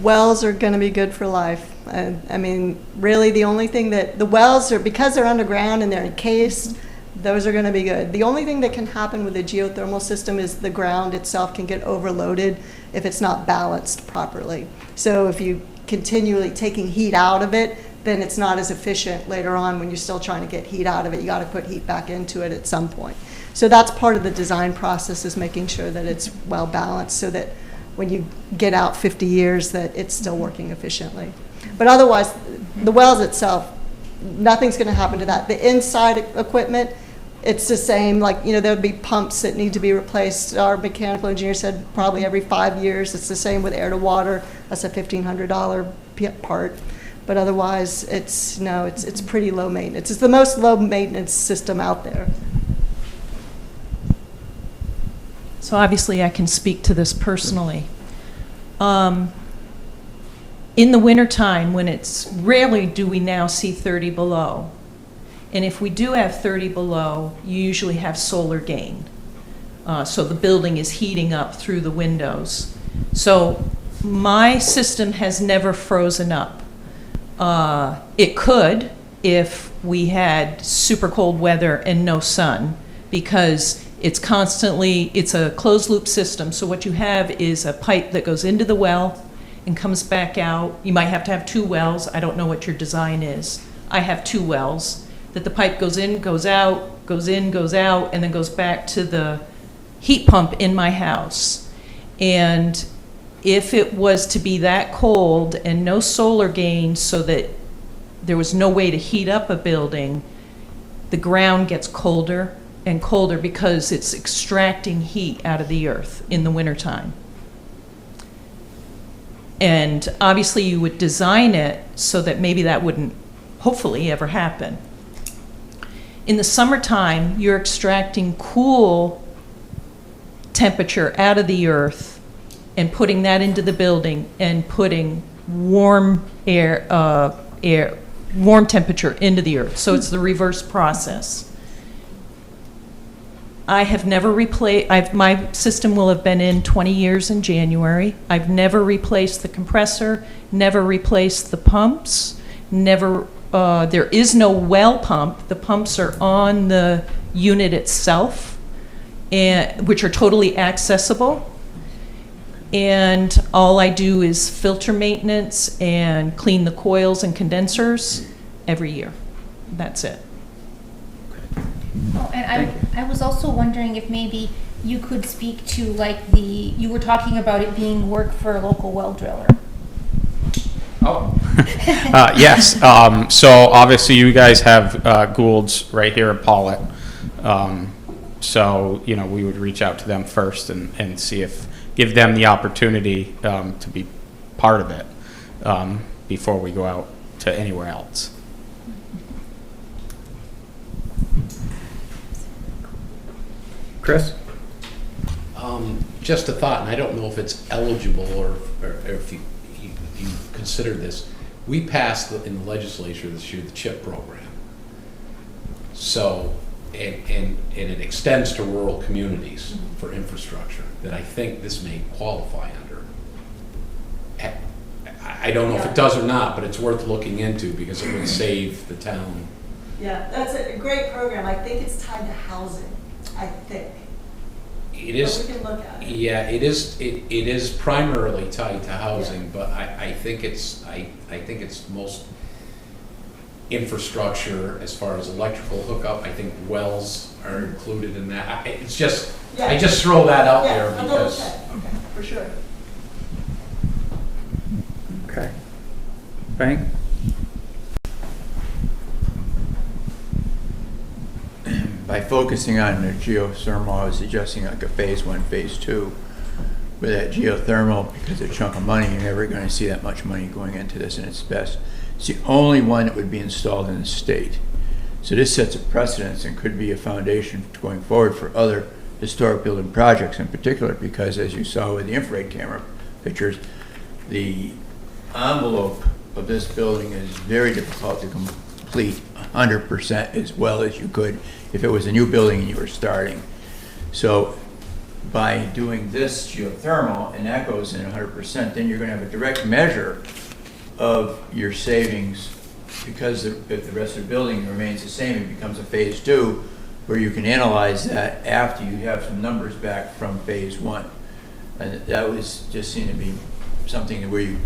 Wells are going to be good for life. I mean, really, the only thing that, the wells are, because they're underground and they're encased, those are going to be good. The only thing that can happen with a geothermal system is the ground itself can get overloaded if it's not balanced properly. So if you continually taking heat out of it, then it's not as efficient later on when you're still trying to get heat out of it. You got to put heat back into it at some point. So that's part of the design process, is making sure that it's well balanced so that when you get out 50 years that it's still working efficiently. But otherwise, the wells itself, nothing's going to happen to that. The inside equipment, it's the same. Like, you know, there'll be pumps that need to be replaced. Our mechanical engineer said probably every 5 years. It's the same with air to water. That's a $1,500 part. But otherwise, it's pretty low maintenance. It's the most low maintenance system out there. So obviously I can speak to this personally. In the wintertime, when it's rarely do we now see 30 below. And if we do have 30 below, you usually have solar gain. So the building is heating up through the windows. So my system has never frozen up. It could if we had super cold weather and no sun, because it's a closed loop system. So what you have is a pipe that goes into the well and comes back out. You might have to have 2 wells. I don't know what your design is. I have 2 wells that the pipe goes in, goes out, goes in, goes out, and then goes back to the heat pump in my house. And if it was to be that cold and no solar gain, so that there was no way to heat up a building, the ground gets colder and colder because it's extracting heat out of the earth in the wintertime. And obviously you would design it so that maybe that wouldn't hopefully ever happen. In the summertime, you're extracting cool temperature out of the earth and putting that into the building and putting warm warm temperature into the earth. So it's the reverse process. I have never replaced, my system will have been in 20 years in January. I've never replaced the compressor, never replaced the pumps, never, there is no well pump. The pumps are on the unit itself, which are totally accessible. And all I do is filter maintenance and clean the coils and condensers every year. That's it. Oh, and I was also wondering if maybe you could speak to, like, you were talking about it being work for a local well driller. Oh. Yes. So obviously you guys have Gould's right here at Pawlet. So, you know, we would reach out to them first and see if, give them the opportunity to be part of it before we go out to anywhere else. Chris? Just a thought, and I don't know if it's eligible or if you consider this. We passed in the legislature this year the CHIP program. So, and it extends to rural communities for infrastructure that I think this may qualify under. I don't know if it does or not, but it's worth looking into because it would save the town. Yeah, that's a great program. I think it's tied to housing, I think. It is. But we can look at it. Yeah, it is. It is primarily tied to housing, but I think it's most infrastructure as far as electrical hookup. I think wells are included in that. It's just I just throw that out there because Okay, for sure. Okay. Frank? By focusing on the geothermal, I was suggesting like a phase 1, phase 2. With that geothermal, because it's a chunk of money, you're never going to see that much money going into this, and it's best. It's the only one that would be installed in the state. So this sets a precedence and could be a foundation going forward for other historic building projects in particular, because as you saw with the infrared camera pictures, the envelope of this building is very difficult to complete 100% as well as you could if it was a new building and you were starting. So by doing this geothermal, and that goes in 100%, then you're going to have a direct measure of your savings, because if the rest of the building remains the same, it becomes a phase 2, where you can analyze that after you have some numbers back from phase 1. And that was just seemed to be something where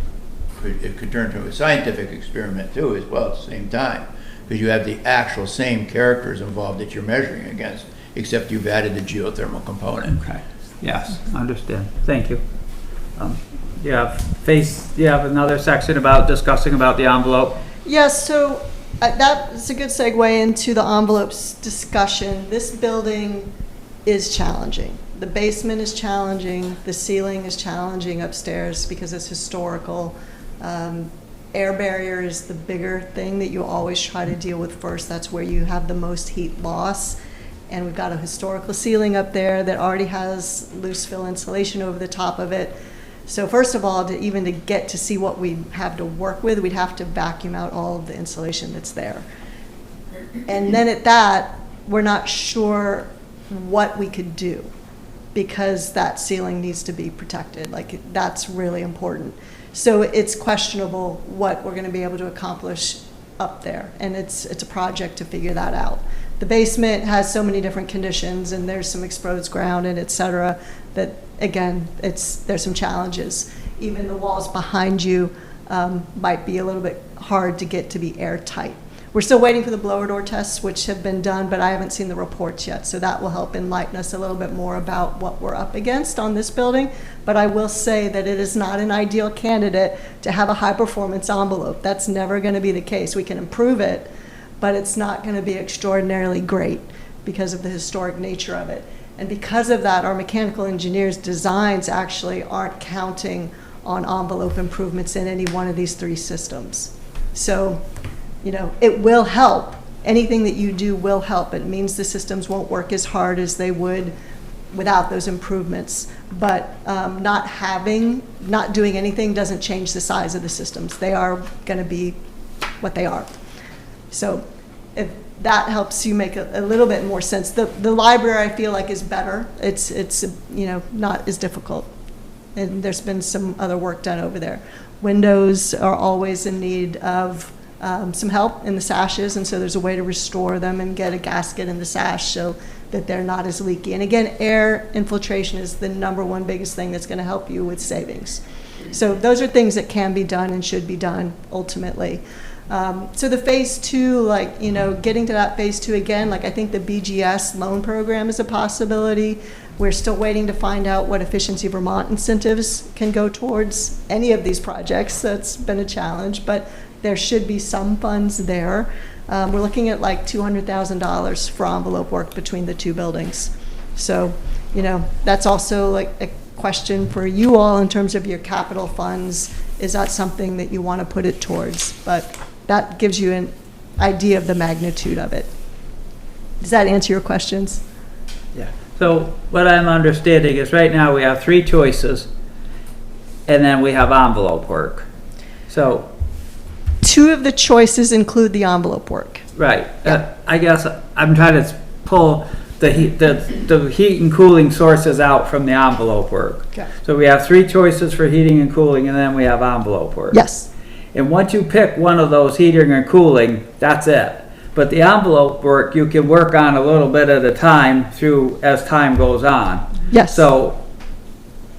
it could turn into a scientific experiment too, as well at the same time, because you have the actual same characters involved that you're measuring against, except you've added the geothermal component. Okay, yes, understand, thank you. You have another section about discussing about the envelope? Yes, so that's a good segue into the envelopes discussion. This building is challenging. The basement is challenging, the ceiling is challenging upstairs because it's historical. Air barrier is the bigger thing that you always try to deal with first. That's where you have the most heat loss. And we've got a historical ceiling up there that already has loose fill insulation over the top of it. So first of all, to get to see what we have to work with, we'd have to vacuum out all of the insulation that's there. And then at that, we're not sure what we could do, because that ceiling needs to be protected. Like, that's really important. So it's questionable what we're going to be able to accomplish up there, and it's a project to figure that out. The basement has so many different conditions, and there's some exposed ground and et cetera, that again, there's some challenges. Even the walls behind you might be a little bit hard to get to be airtight. We're still waiting for the blower door tests, which have been done, but I haven't seen the reports yet, so that will help enlighten us a little bit more about what we're up against on this building. But I will say that it is not an ideal candidate to have a high-performance envelope. That's never going to be the case. We can improve it, but it's not going to be extraordinarily great because of the historic nature of it. And because of that, our mechanical engineers' designs actually aren't counting on envelope improvements in any one of these 3 systems. So, it will help. Anything that you do will help. It means the systems won't work as hard as they would without those improvements. But not doing anything doesn't change the size of the systems. They are going to be what they are. So if that helps you make a little bit more sense. The library, I feel like, is better. It's not as difficult. And there's been some other work done over there. Windows are always in need of some help in the sashes, and so there's a way to restore them and get a gasket in the sash so that they're not as leaky. And again, air infiltration is the #1 biggest thing that's going to help you with savings. So those are things that can be done and should be done ultimately. So the phase 2, getting to that phase 2 again, I think the BGS loan program is a possibility. We're still waiting to find out what Efficiency Vermont incentives can go towards any of these projects. That's been a challenge, but there should be some funds there. We're looking at $200,000 for envelope work between the 2 buildings. So, that's also a question for you all in terms of your capital funds. Is that something that you want to put it towards? But that gives you an idea of the magnitude of it. Does that answer your questions? Yeah. So what I'm understanding is right now we have 3 choices, and then we have envelope work. So 2 of the choices include the envelope work. right, I guess I'm trying to pull the heat and cooling sources out from the envelope work. Okay. So we have 3 choices for heating and cooling, and then we have envelope work. Yes. And once you pick one of those, heating and cooling, that's it. But the envelope work, you can work on a little bit at a time as time goes on. Yes. So,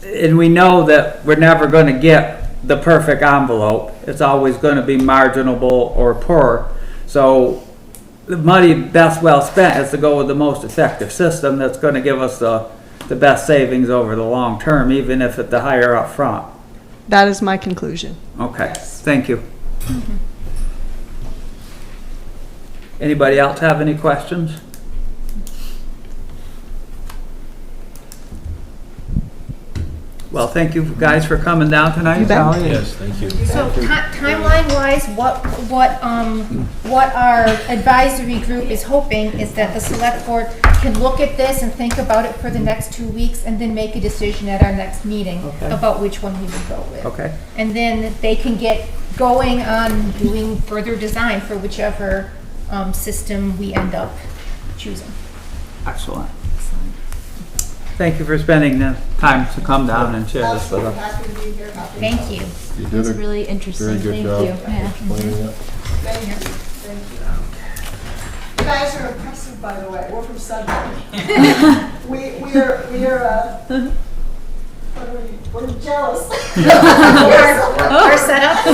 and we know that we're never going to get the perfect envelope. It's always going to be marginable or poor. So the money best well spent is to go with the most effective system that's going to give us the best savings over the long term, even if it's the higher up front. That is my conclusion. Okay, thank you. Anybody else have any questions? Well, thank you guys for coming down tonight, You bet. Sally. Yes, thank you. So timeline-wise, what our advisory group is hoping is that the select board can look at this and think about it for the next 2 weeks and then make a decision at our next meeting Okay. about which one we would go with. Okay, And then they can get going on doing further design for whichever system we end up choosing. Excellent. Thank you for spending the time to come down and share this with us. Happy to be here. Happy to Thank help. you. You did It's a really very interesting. good Thank job you. Yeah. explaining it. Thank you. Thank you. You guys are impressive, by the way. We're from Sudbury. we're jealous. Our setup.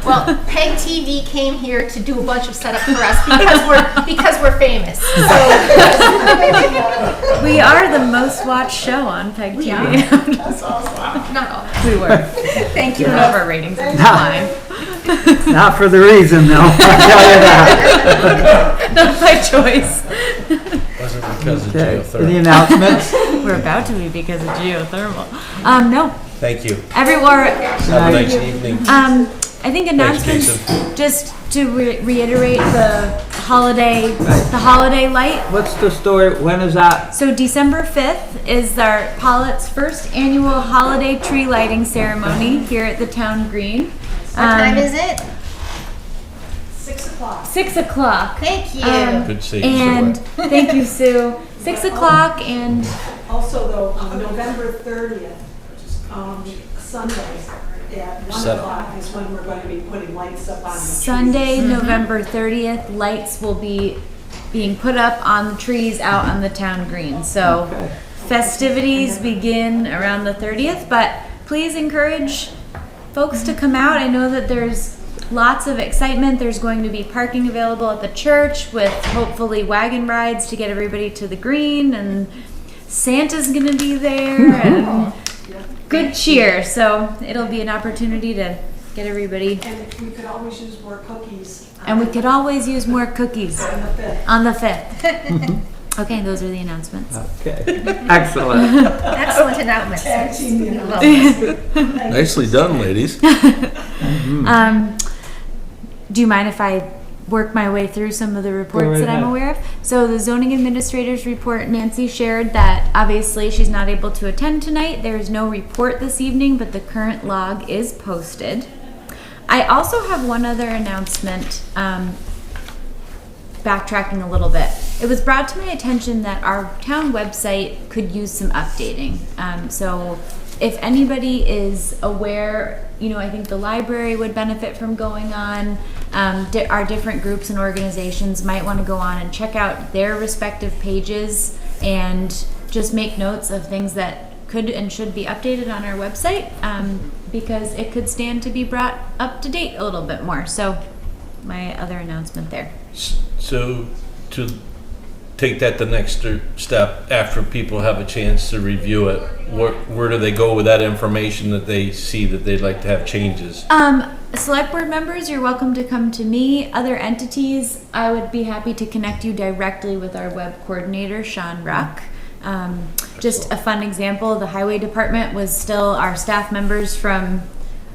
Well, Peg TV came here to do a bunch of setup for us because we're famous. We are the most watched show on Peg TV. That's awesome. Not all. We were. Thank you. One of our ratings is fine. Not for the reason, though, I'll tell you that. Not by choice. Wasn't because of Okay, any geothermal. announcements? We're about to be because of geothermal. No. Thank you. Everywhere. Have a nice evening. I think announcements, Jason. just to reiterate the holiday light. What's the story, when is that? So December 5th is our Pawlet's first annual holiday tree lighting ceremony here at the town green. What time is it? 6 o'clock. 6 o'clock. Thank you. Good seeing you. And thank you, Sue. 6 o'clock and Also, though, on November 30th, Sunday, at 1 Set up. o'clock is when we're going to be putting lights up on the trees. Sunday, November 30th, lights will be being put up on the trees out on the town green. So festivities begin around the 30th, but please encourage folks to come out. I know that there's lots of excitement. There's going to be parking available at the church with hopefully wagon rides to get everybody to the green, and Santa's gonna be there and good cheer. So it'll be an opportunity to get everybody. And we could always use more cookies. And we could always use more cookies On the 5th. on the 5th. Okay, those are the announcements. Okay, excellent. Excellent announcements. Tag team the Love announcements. it. Nicely done, ladies. Do you mind if I work my way through some of the reports right that I'm ahead. aware of? So the zoning administrator's report, Nancy shared that obviously she's not able to attend tonight. There is no report this evening, but the current log is posted. I also have one other announcement, backtracking a little bit. It was brought to my attention that our town website could use some updating. So if anybody is aware, I think the library would benefit from going on. Our different groups and organizations might want to go on and check out their respective pages and just make notes of things that could and should be updated on our website, because it could stand to be brought up to date a little bit more. So my other announcement there. So to take that the next step, after people have a chance to review it, where do they go with that information that they see that they'd like to have changes? Select board members, you're welcome to come to me. Other entities, I would be happy to connect you directly with our web coordinator, Sean Ruck. Just a fun example, the highway department was still our staff members from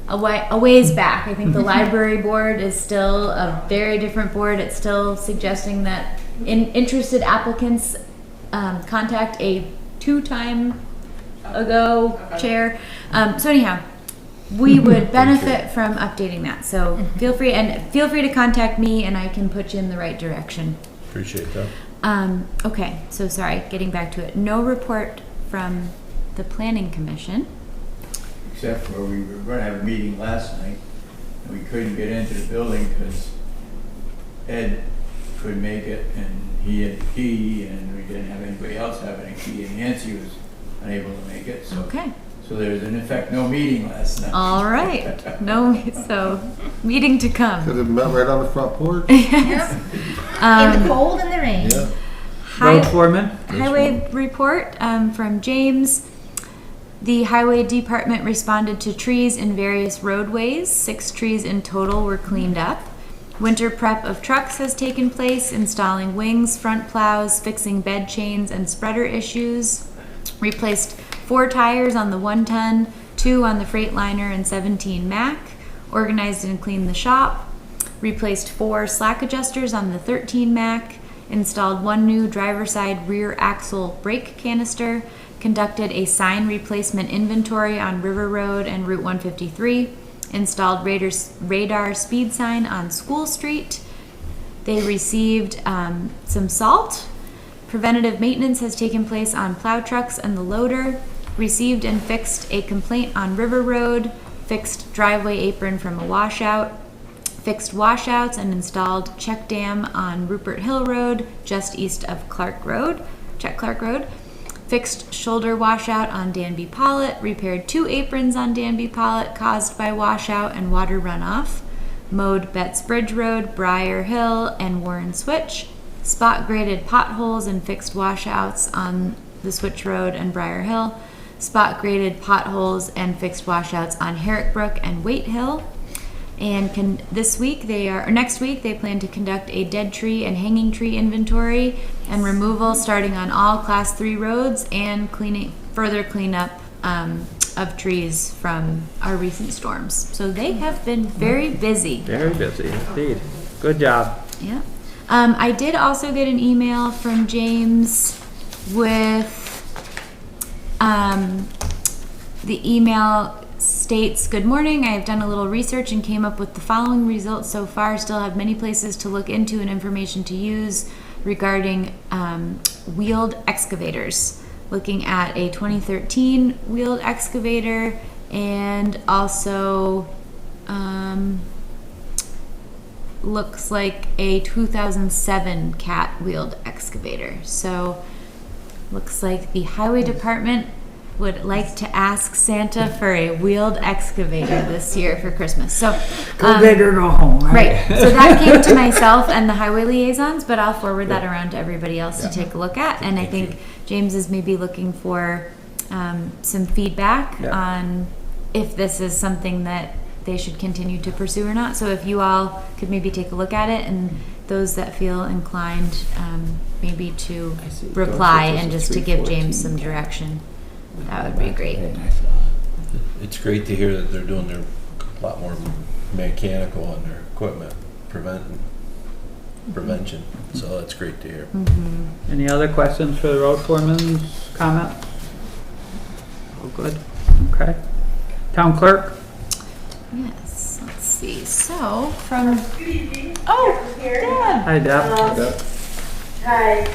a ways back. I think the library board is still a very different board. It's still suggesting that interested applicants contact a 2-time ago chair. So anyhow, we would benefit from updating that. So feel free to contact me and I can put you in the right direction. Appreciate that. Okay, so sorry, getting back to it. No report from the planning commission. Except for we were going to have a meeting last night, and we couldn't get into the building because Ed couldn't make it, and he had the key, and we didn't have anybody else having a key, and Nancy was unable to make it, so. Okay. So there's in effect no meeting last night. All right. No, so meeting to come. Could have met right on the front porch. In the cold and the rain. Yeah. Road foreman? Highway report from James. The highway department responded to trees in various roadways. 6 trees in total were cleaned up. Winter prep of trucks has taken place, installing wings, front plows, fixing bed chains and spreader issues. Replaced 4 tires on the 1-ton, 2 on the Freightliner and 17 Mack. Organized and cleaned the shop. Replaced 4 slack adjusters on the 13 Mack. Installed 1 new driver side rear axle brake canister. Conducted a sign replacement inventory on River Road and Route 153. Installed radar speed sign on School Street. They received some salt. Preventative maintenance has taken place on plow trucks and the loader. Received and fixed a complaint on River Road. Fixed driveway apron from a washout. Fixed washouts and installed check dam on Rupert Hill Road, just east of Clark Road. Check Clark Road. Fixed shoulder washout on Danby Pawlet. Repaired 2 aprons on Danby Pawlet caused by washout and water runoff. Mowed Betts Bridge Road, Briar Hill, and Warren Switch. Spot graded potholes and fixed washouts on the Switch Road and Briar Hill. Spot graded potholes and fixed washouts on Herrick Brook and Waite Hill. And next week they plan to conduct a dead tree and hanging tree inventory and removal starting on all Class 3 roads and further cleanup of trees from our recent storms. So they have been very busy. Very busy indeed. Good job. Yeah. I did also get an email from James with the email states, "Good morning. I have done a little research and came up with the following results so far. Still have many places to look into and information to use regarding wheeled excavators. Looking at a 2013 wheeled excavator and also looks like a 2007 Cat wheeled excavator. So looks like the highway department would like to ask Santa for a wheeled excavator this year for Christmas. So Go big or go home. right. So that came to myself and the highway liaisons, but I'll forward that around to everybody else to take a look at. And I think James is maybe looking for some feedback on if this is something that they should continue to pursue or not. So if you all could maybe take a look at it, and those that feel inclined maybe to reply and just to give James some direction, that would be great. It's great to hear that they're doing their a lot more mechanical on their equipment prevention. So that's great to hear. Any other questions for the road foreman's comment? Oh, good. Okay. Town clerk? Yes, let's see. So from Deb. Hi, Deb. Hi.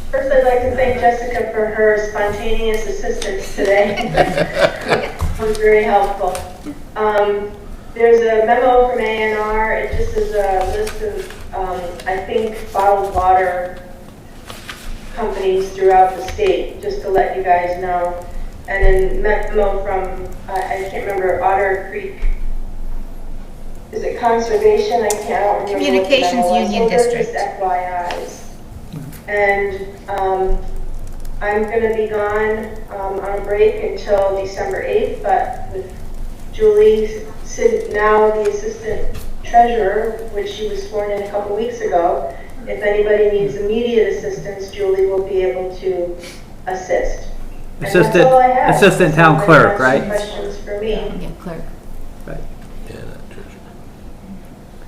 First, I'd like to thank Jessica for her spontaneous assistance today. It was very helpful. There's a memo from A&R. It just is a list of, I think, bottled water companies throughout the state, just to let you guys know. And then memo from, I can't remember, Otter Creek. Is it Conservation? I don't remember. Communications Union District. Just FYIs. And I'm going to be gone on a break until December 8th, but with Julie, now the Assistant Treasurer, which she was sworn in a couple weeks ago, if anybody needs immediate assistance, Julie will be able to assist. Assistant Town Clerk, right? Questions for me. Yeah, clerk. Right. Yeah, that church.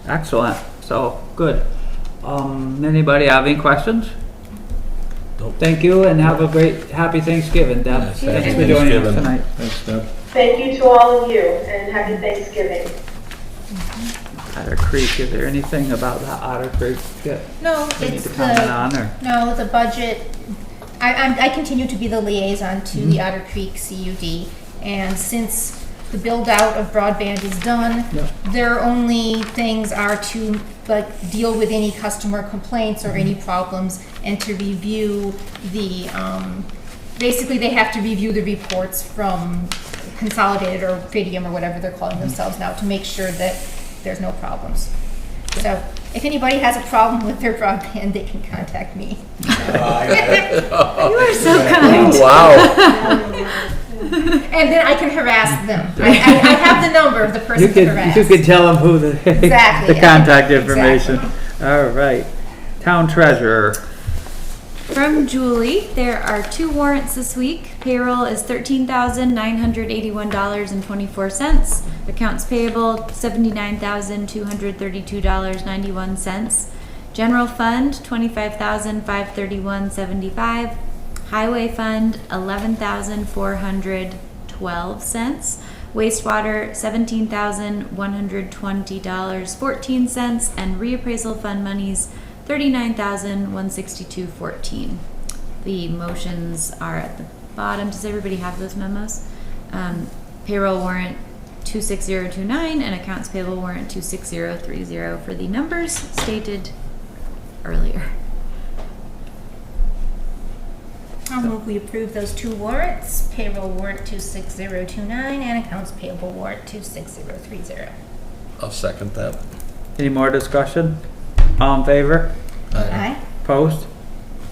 Excellent. So, good. Anybody have any questions? Nope. Thank you, and have a great, happy Thanksgiving, Deb. Yes, Thanks happy for joining us Thanksgiving. tonight. Thanks, Deb. Thank you to all of you, and happy Thanksgiving. Otter Creek, is there anything about that Otter Creek that No, we need it's to comment on, or? no, the budget. I continue to be the liaison to the Otter Creek CUD, and since the build out of broadband is done, their only things are to deal with any customer complaints or any problems, and to review the basically they have to review the reports from Consolidated or Fidium or whatever they're calling themselves now to make sure that there's no problems. So if anybody has a problem with their broadband, they can contact me. You are so kind. Wow. And then I can harass them. I have the number of the person to harass. You could tell them who Exactly. the contact information. All right. Town Treasurer. From Julie, there are 2 warrants this week. Payroll is $13,981.24. Accounts payable, $79,232.91. General fund, $25,531.75. Highway fund, $11,412. wastewater $17,120.14, and reappraisal fund monies $39,162.14. The motions are at the bottom. Does everybody have those memos? Payroll warrant 26029 and accounts payable warrant 26030 for the numbers stated earlier. I'll move we approve those two warrants, payroll warrant 26029 and accounts payable warrant 26030. I'll second that. Any more discussion? All in favor? Aye. Opposed?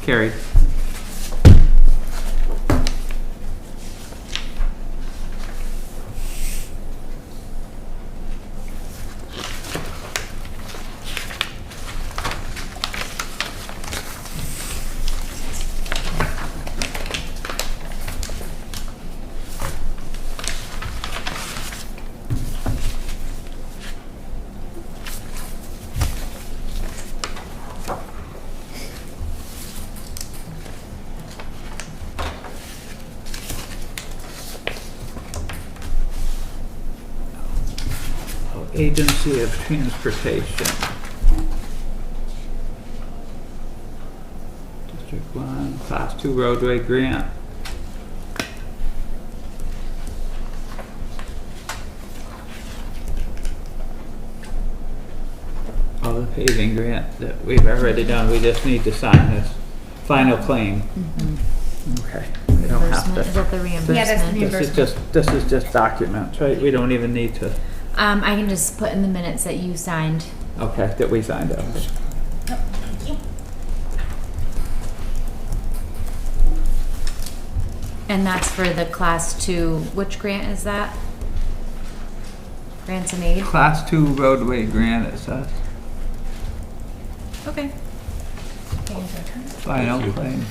Carried. Agency of Transportation. District 1, Class 2 roadway grant. All the paving grant that we've already done, we just need to sign this final claim. Okay, we don't have Reimbursement, is to. that the reimbursement? Yeah, that's the reimbursement. This is just documents, right? We don't even need to, I can just put in the minutes that you signed. okay, that we signed up. And that's for the class 2, which grant is that? Grants and aid? Class 2 roadway grant, it says. Okay. Final claim.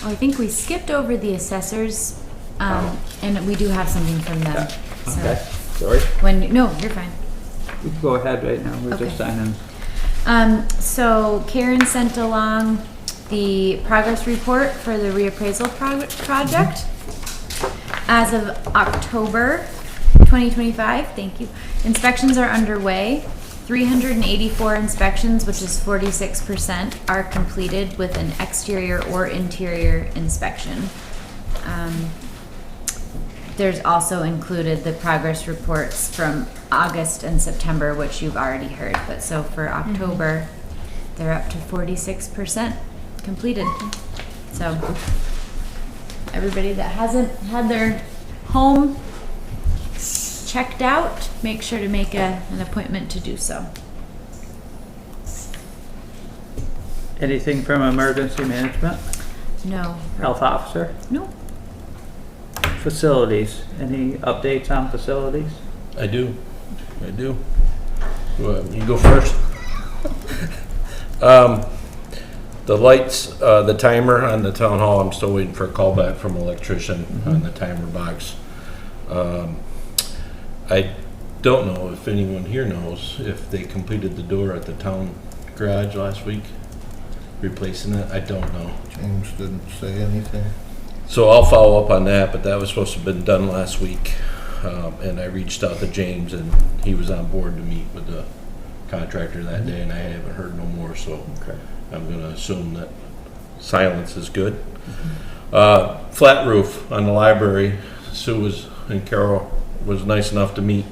Oh, I think we skipped over the assessors, and we do have something from them. So Okay, sorry. no, you're fine. We can go ahead right now, we're just Okay. signing. So Karen sent along the progress report for the reappraisal project. As of October 2025, thank you, inspections are underway. 384 inspections, which is 46%, are completed with an exterior or interior inspection. There's also included the progress reports from August and September, which you've already heard, but so for October, they're up to 46% completed. So everybody that hasn't had their home checked out, make sure to make an appointment to do so. Anything from emergency management? No. Health officer? No. Facilities, any updates on facilities? I do. Well, you go first. The lights, the timer on the town hall, I'm still waiting for a call back from an electrician on the timer box. I don't know if anyone here knows if they completed the door at the town garage last week, replacing it. I don't know. James didn't say anything. So I'll follow up on that, but that was supposed to have been done last week. And I reached out to James and he was on board to meet with the contractor that day, and I haven't heard no more, so I'm gonna assume that silence is good. Flat roof on the library. Sue and Carol was nice enough to meet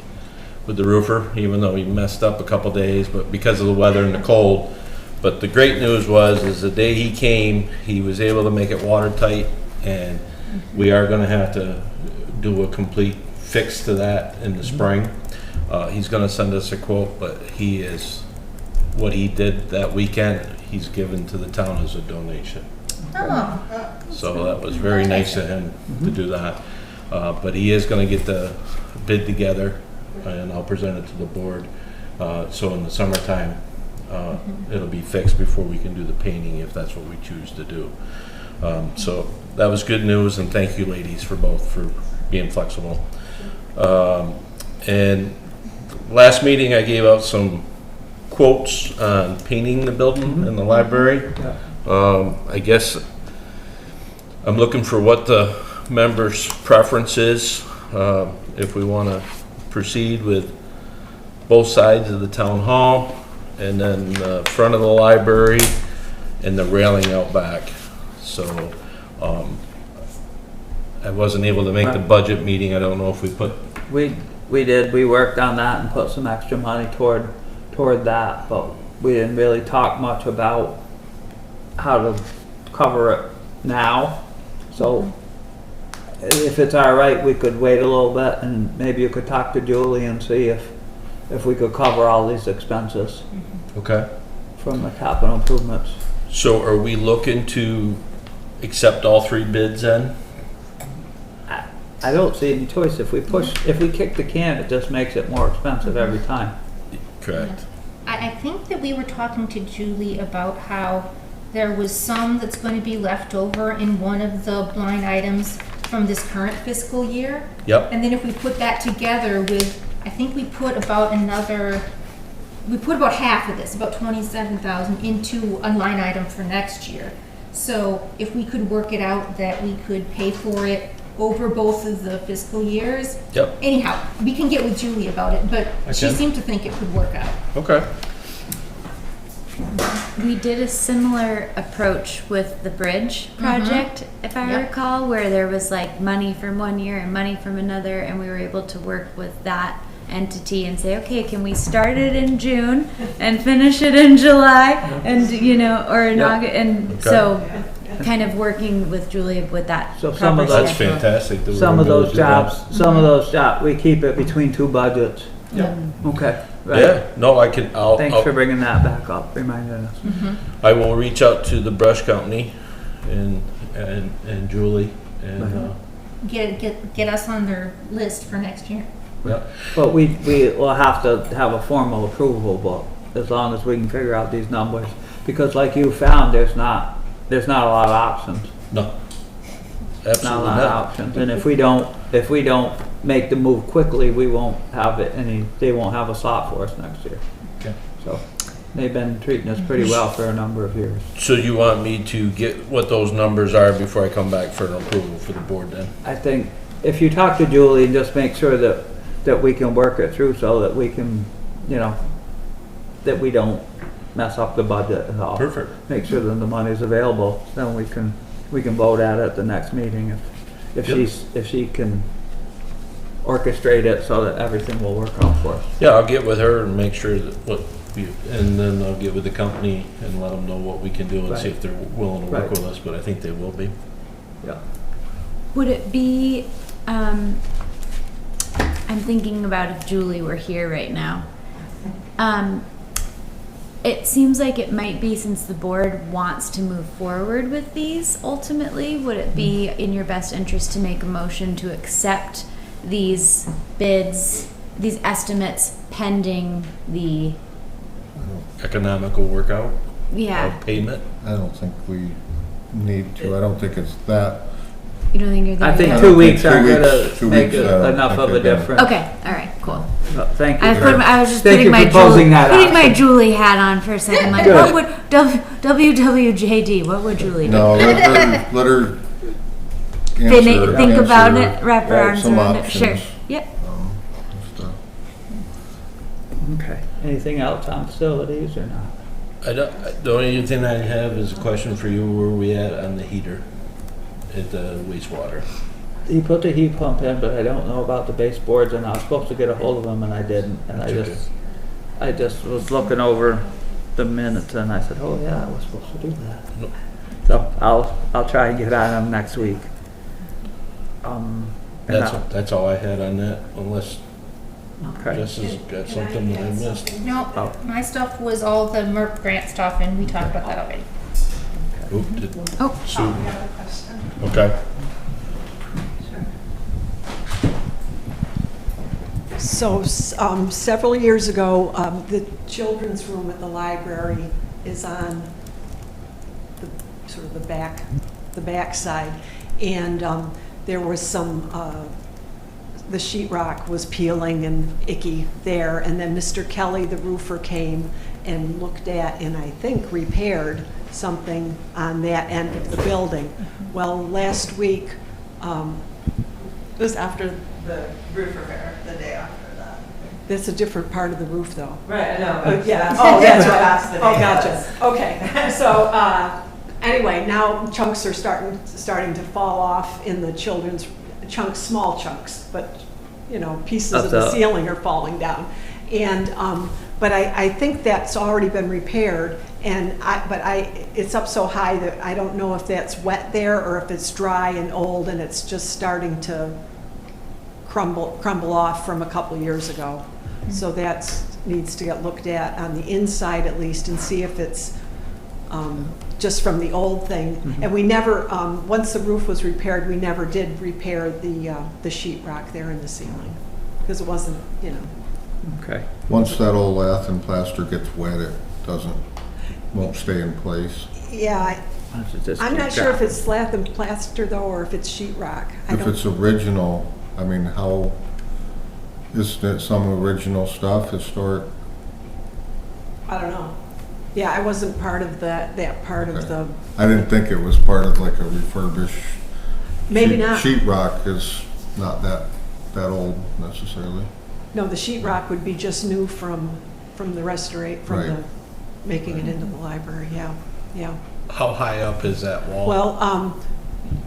with the roofer, even though he messed up a couple days, but because of the weather and the cold. But the great news is the day he came, he was able to make it watertight, and we are gonna have to do a complete fix to that in the spring. He's gonna send us a quote, but what he did that weekend, he's given to the town as a donation. Oh. So that was very nice of him to do that. But he is gonna get the bid together, and I'll present it to the board. So in the summertime, it'll be fixed before we can do the painting, if that's what we choose to do. So that was good news, and thank you ladies for being flexible. And last meeting I gave out some quotes on painting the building in the library. I guess I'm looking for what the members' preference is. If we want to proceed with both sides of the town hall, and then the front of the library, and the railing out back. So, I wasn't able to make the budget meeting. I don't know if we put, We did, we worked on that and put some extra money toward that, but we didn't really talk much about how to cover it now. So if it's all right, we could wait a little bit and maybe you could talk to Julie and see if we could cover all these expenses okay. from the capital improvements. So are we looking to accept all 3 bids then? I don't see any choice. If we kick the can, it just makes it more expensive every time. Correct. I think that we were talking to Julie about how there was some that's going to be left over in one of the line items from this current fiscal year. Yep. And then if we put that together with, I think we put about half of this, about 27,000 into a line item for next year. So if we could work it out that we could pay for it over both of the fiscal years. Yep. Anyhow, we can get with Julie about it, but she Okay. seemed to think it could work out. Okay. We did a similar approach with the bridge project, if I Yep. recall, where there was like money from one year and money from another, and we were able to work with that entity and say, okay, can we start it in June and finish it in July, and or in Yep. August, and Okay. so kind of working with Julia with that. So some of proper That's schedule. fantastic. that we're Some of gonna those do that. jobs, we keep it between 2 budgets. Yep. Okay. Right. Yeah, no, Thanks for bringing that back up, reminding us. I will reach out to the brush company and Julie and, Get us on their list for next year. But we will have to have a formal approval, but as long as we can figure out these numbers, because like you found, there's not a lot of options. no. Not a Absolutely lot of not. options, and if we don't make the move quickly, we won't have they won't have a slot for us next year. Okay. So, they've been treating us pretty well for a number of years. So you want me to get what those numbers are before I come back for an approval for the board then? I think if you talk to Julie, just make sure that we can work it through so that we can, that we don't mess up the budget at all. Perfect. Make sure that the money's available, then we can vote at it at the next meeting if she can orchestrate it so that everything will work out for us. Yeah, I'll get with her and make sure that and then I'll get with the company and let them know what we can do and see Right. if they're willing to work Right. with us, but I think they will be. Yeah. Would it be, I'm thinking about if Julie were here right now. It seems like it might be, since the board wants to move forward with these ultimately, would it be in your best interest to make a motion to accept these bids, these estimates pending the, Economical workout yeah, of payment. I don't think we need to, I don't think it's that. you don't think you're there I think yet? 2 weeks Two aren't weeks- gonna make that'll enough of a make it done. difference. Okay, all right, cool. Thank you. I was just Thank putting you my for posing Julie, that putting my option. Julie hat on for a second. Like, Good. what would WWJD? What would Julie do? No, let her answer. Think about answer, it, wrap her arms some around it. Sure. options. Yep. Just, Okay. Anything else on facilities or not? The only thing I have is a question for you. Where are we at on the heater at the wastewater? He put the heat pump in, but I don't know about the baseboards, and I was supposed to get a hold of him, and I didn't. And I just was looking over the minutes, and I said, "Oh yeah, I was supposed to do that." No. So I'll try and get on him next week. And That's all I had on that, unless okay. Jess has got something that I missed. No, Oh. my stuff was all the MERP grant stuff, and we talked about that already. Oop, did Oh. Sue? I have a question. Okay. So, several years ago, the children's room at the library is on the, sort of the back side. And there was some, the sheetrock was peeling and icky there. And then Mr. Kelly, the roofer, came and looked at and I think repaired something on that end of the building. Well, last week, It was after the roof repair, the day after that. that's a different part of the roof, though. Right, I know. Oh, yeah. Oh, that's what that's the day. Oh, gotcha. Okay. So, anyway, now chunks are starting to fall off in the children's, chunks, small chunks, but, you know, pieces of the ceiling are falling down. And, but I think that's already been repaired, and it's up so high that I don't know if that's wet there or if it's dry and old and it's just starting to crumble off from a couple years ago. So that needs to get looked at on the inside at least and see if it's just from the old thing. And we never, once the roof was repaired, we never did repair the sheetrock there in the ceiling because it wasn't, you know. Okay. Once that old lath and plaster gets wet, it won't stay in place. Yeah, I'm not sure if it's lath and plaster though, or if it's sheetrock. If it's original, I mean, how, is there some original stuff, historic? I don't know. Yeah, I wasn't part of that part of the. I didn't think it was part of like a refurbished. Maybe not. Sheetrock is not that old necessarily. No, the sheetrock would be just new from the Right. making it into the library, yeah. How high up is that wall? Well,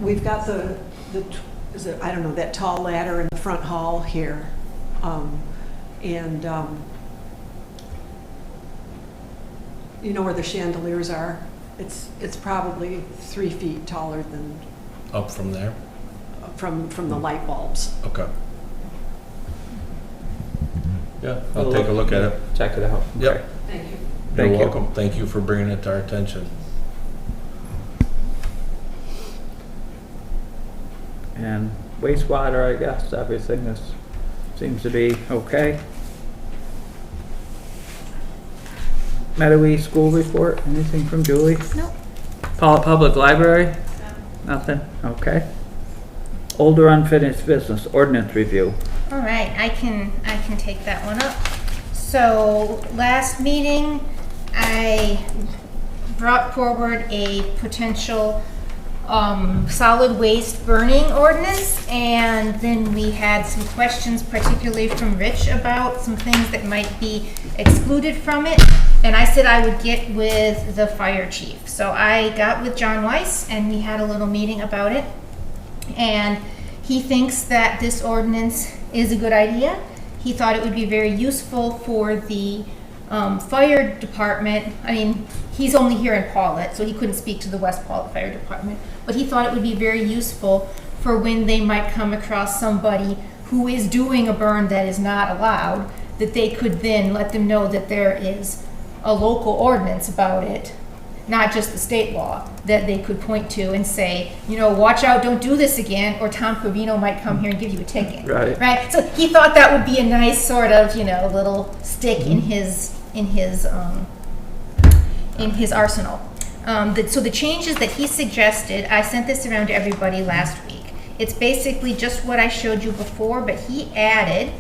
we've got that tall ladder in the front hall here. And you know where the chandeliers are? It's probably 3 feet taller than, Up from there? from the light bulbs. Okay. Yeah, I'll take a look at it. Check it out. Yep. Okay. Thank you. You're Thank you. welcome. Thank you for bringing it to our attention. And wastewater, I guess, everything seems to be okay. Meadowy School Report, anything from Julie? Nope. Pawlet Public Library? Nothing, okay. Older unfinished business, ordinance review. All right, I can take that one up. So last meeting, I brought forward a potential solid waste burning ordinance, and then we had some questions, particularly from Rich, about some things that might be excluded from it. And I said I would get with the fire chief. So I got with John Weiss, and we had a little meeting about it. And he thinks that this ordinance is a good idea. He thought it would be very useful for the fire department. I mean, he's only here in Pawlet, so he couldn't speak to the West Pawlet Fire Department. But he thought it would be very useful for when they might come across somebody who is doing a burn that is not allowed, that they could then let them know that there is a local ordinance about it, not just the state law, that they could point to and say, you know, watch out, don't do this again, or Tom Covino might come here and give you a ticket. Right. So he thought that would be a nice sort of, you know, little stick in his arsenal. So the changes that he suggested, I sent this around to everybody last week. It's basically just what I showed you before, but he added,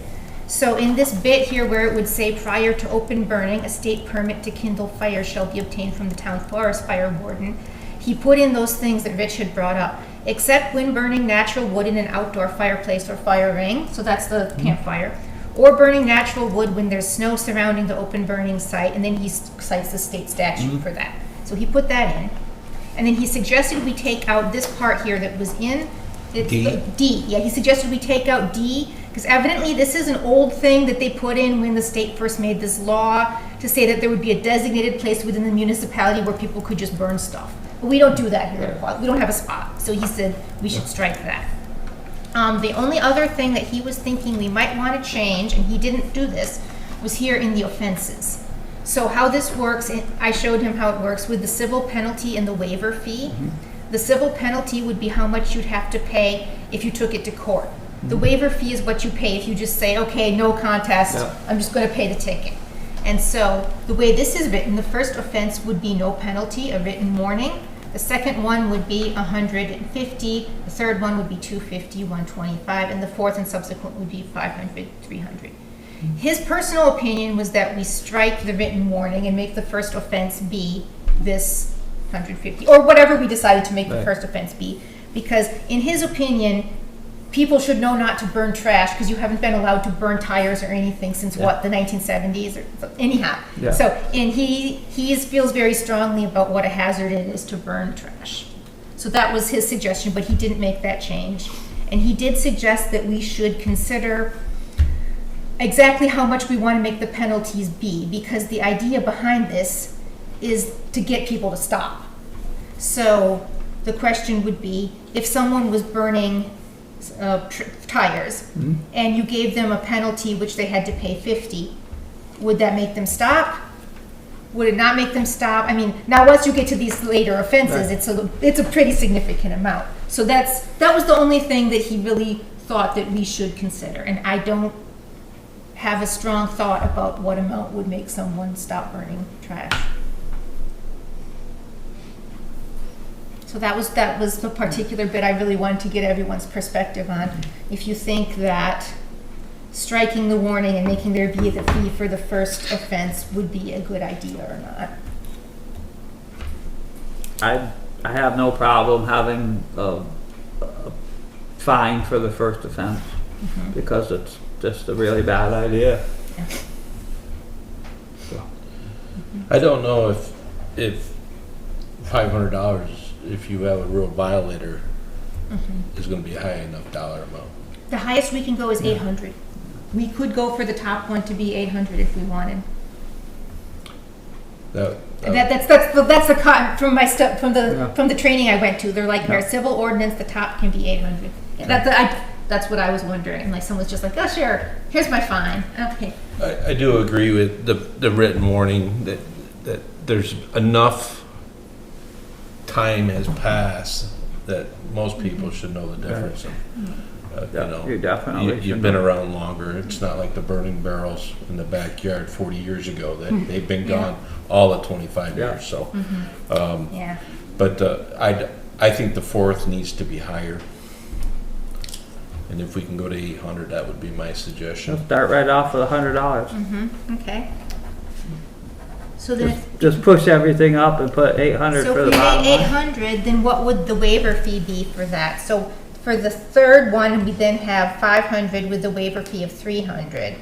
so in this bit here where it would say prior to open burning, a state permit to kindle fire shall be obtained from the town forest fire warden. He put in those things that Rich had brought up, except when burning natural wood in an outdoor fireplace or fire ring, so that's the campfire, or burning natural wood when there's snow surrounding the open burning site, and then he cites the state statute for that. So he put that in. And then he suggested we take out this part here that was in D. Yeah, he suggested we take out D, because evidently this is an old thing that they put in when the state first made this law to say that there would be a designated place within the municipality where people could just burn stuff. But we don't do that here in Pawlet. We don't have a spot. So he said we should strike that. The only other thing that he was thinking we might want to change, and he didn't do this, was here in the offenses. So how this works, I showed him how it works with the civil penalty and the waiver fee. The civil penalty would be how much you'd have to pay if you took it to court. The waiver fee is what you pay if you just say, okay, no contest, I'm just going to pay the ticket. And so the way this is written, the first offense would be no penalty, a written warning. The second one would be $150, the third one would be $250, $125, and the fourth and subsequent would be $500, $300. His personal opinion was that we strike the written warning and make the first offense be this 150, or whatever we decided to make the Right. first offense be. Because in his opinion, people should know not to burn trash because you haven't been allowed to burn tires or anything since what, the 1970s or anyhow. Yeah. So, and he feels very strongly about what a hazard it is to burn trash. So that was his suggestion, but he didn't make that change. And he did suggest that we should consider exactly how much we want to make the penalties be, because the idea behind this is to get people to stop. So the question would be, if someone was burning tires and you gave them a penalty which they had to pay 50, would that make them stop? Would it not make them stop? I mean, now once you get to these later offenses, it's a pretty significant amount. So that was the only thing that he really thought that we should consider. And I don't have a strong thought about what amount would make someone stop burning trash. So that was the particular bit I really wanted to get everyone's perspective on. If you think that striking the warning and making there be the fee for the first offense would be a good idea or not. I have no problem having a fine for the first offense because it's just a really bad idea. Yeah. So, I don't know if $500, if you have a real violator, is going to be a high enough dollar amount. The highest we can go is 800. We could go for the top one to be 800 if we wanted. That's the cut from my stuff from the training I went to. They're like, our civil ordinance, the top can be 800. That's what I was wondering. Like someone's just like, oh sure, here's my fine. Okay. I do agree with the written warning that there's enough time has passed that most people should know the difference. you definitely You've should been know. around longer. It's not like the burning barrels in the backyard 40 years ago that they've been gone all of 25 years. So, Yeah. but I think the fourth needs to be higher. And if we can go to 800, that would be my suggestion. Let's start right off with $100. Okay. So then, Just push everything up and put 800 so for if the we bottom made line. 800, then what would the waiver fee be for that? So for the third one, we then have 500 with the waiver fee of 300.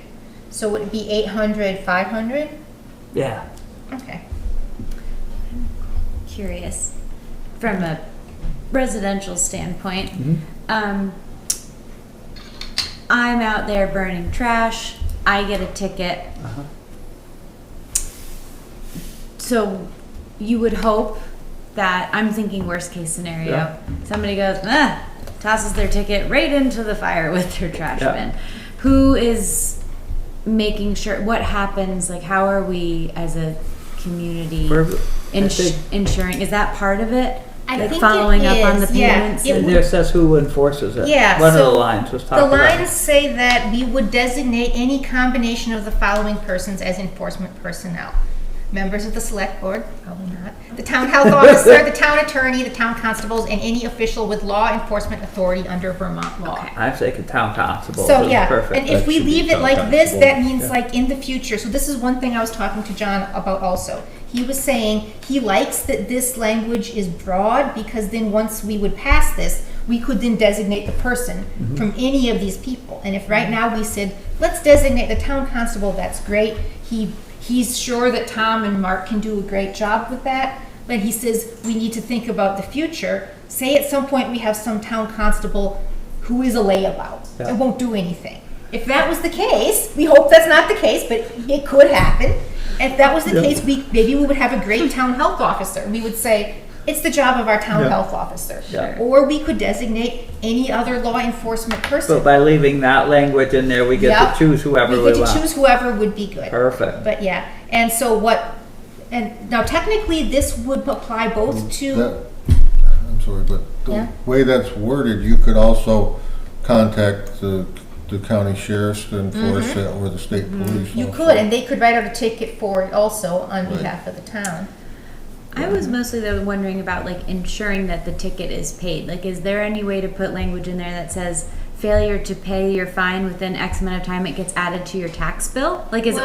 So would it be 800, 500? Yeah. Okay. Curious, from a residential standpoint, I'm out there burning trash, I get a ticket. So you would hope that, I'm thinking worst case scenario, Yeah. somebody goes, tosses their ticket right into the fire with their trash Yeah. bin. Who is making sure, what happens, like how are we as a community ensuring, is that part of it? I Like think following it up on the is, yeah. payments? It and- would- There says who enforces it. Yeah, One of so the lines was talked The about. lines say that we would designate any combination of the following persons as enforcement personnel. Members of the select board, probably not, the town health officer, the town attorney, the town constables, and any official with law enforcement authority under Vermont law. Okay. I'm thinking town constable. So, is yeah, perfect. and if That we should be leave it town like this, constable. that means like in the future, so this is one thing I was talking to John about also. He was saying he likes that this language is broad, because then once we would pass this, we could then designate the person from any of these people. And if right now we said, let's designate the town constable, that's great. He's sure that Tom and Mark can do a great job with that, but he says we need to think about the future. Say at some point we have some town constable who is a layabout and won't do anything. If that was the case, we hope that's not the case, but it could happen. If that was the case, maybe we would have a great town health officer. We would say, it's the job of our town health officer. Yeah. Or we could designate any other law enforcement person. But by leaving that language in there, we get Yep. to choose whoever we We get want. to choose whoever would be good. Perfect. But yeah, and so and now technically this would apply both to, I'm sorry, but the Yeah. way that's worded, you could also contact the county sheriffs to enforce it, or the state police. you also. could, and they could write out a ticket for it also on behalf of the town. I was mostly though wondering about like ensuring that the ticket is paid. Like, is there any way to put language in there that says failure to pay your fine within X amount of time, it gets added to your tax bill? Like, is,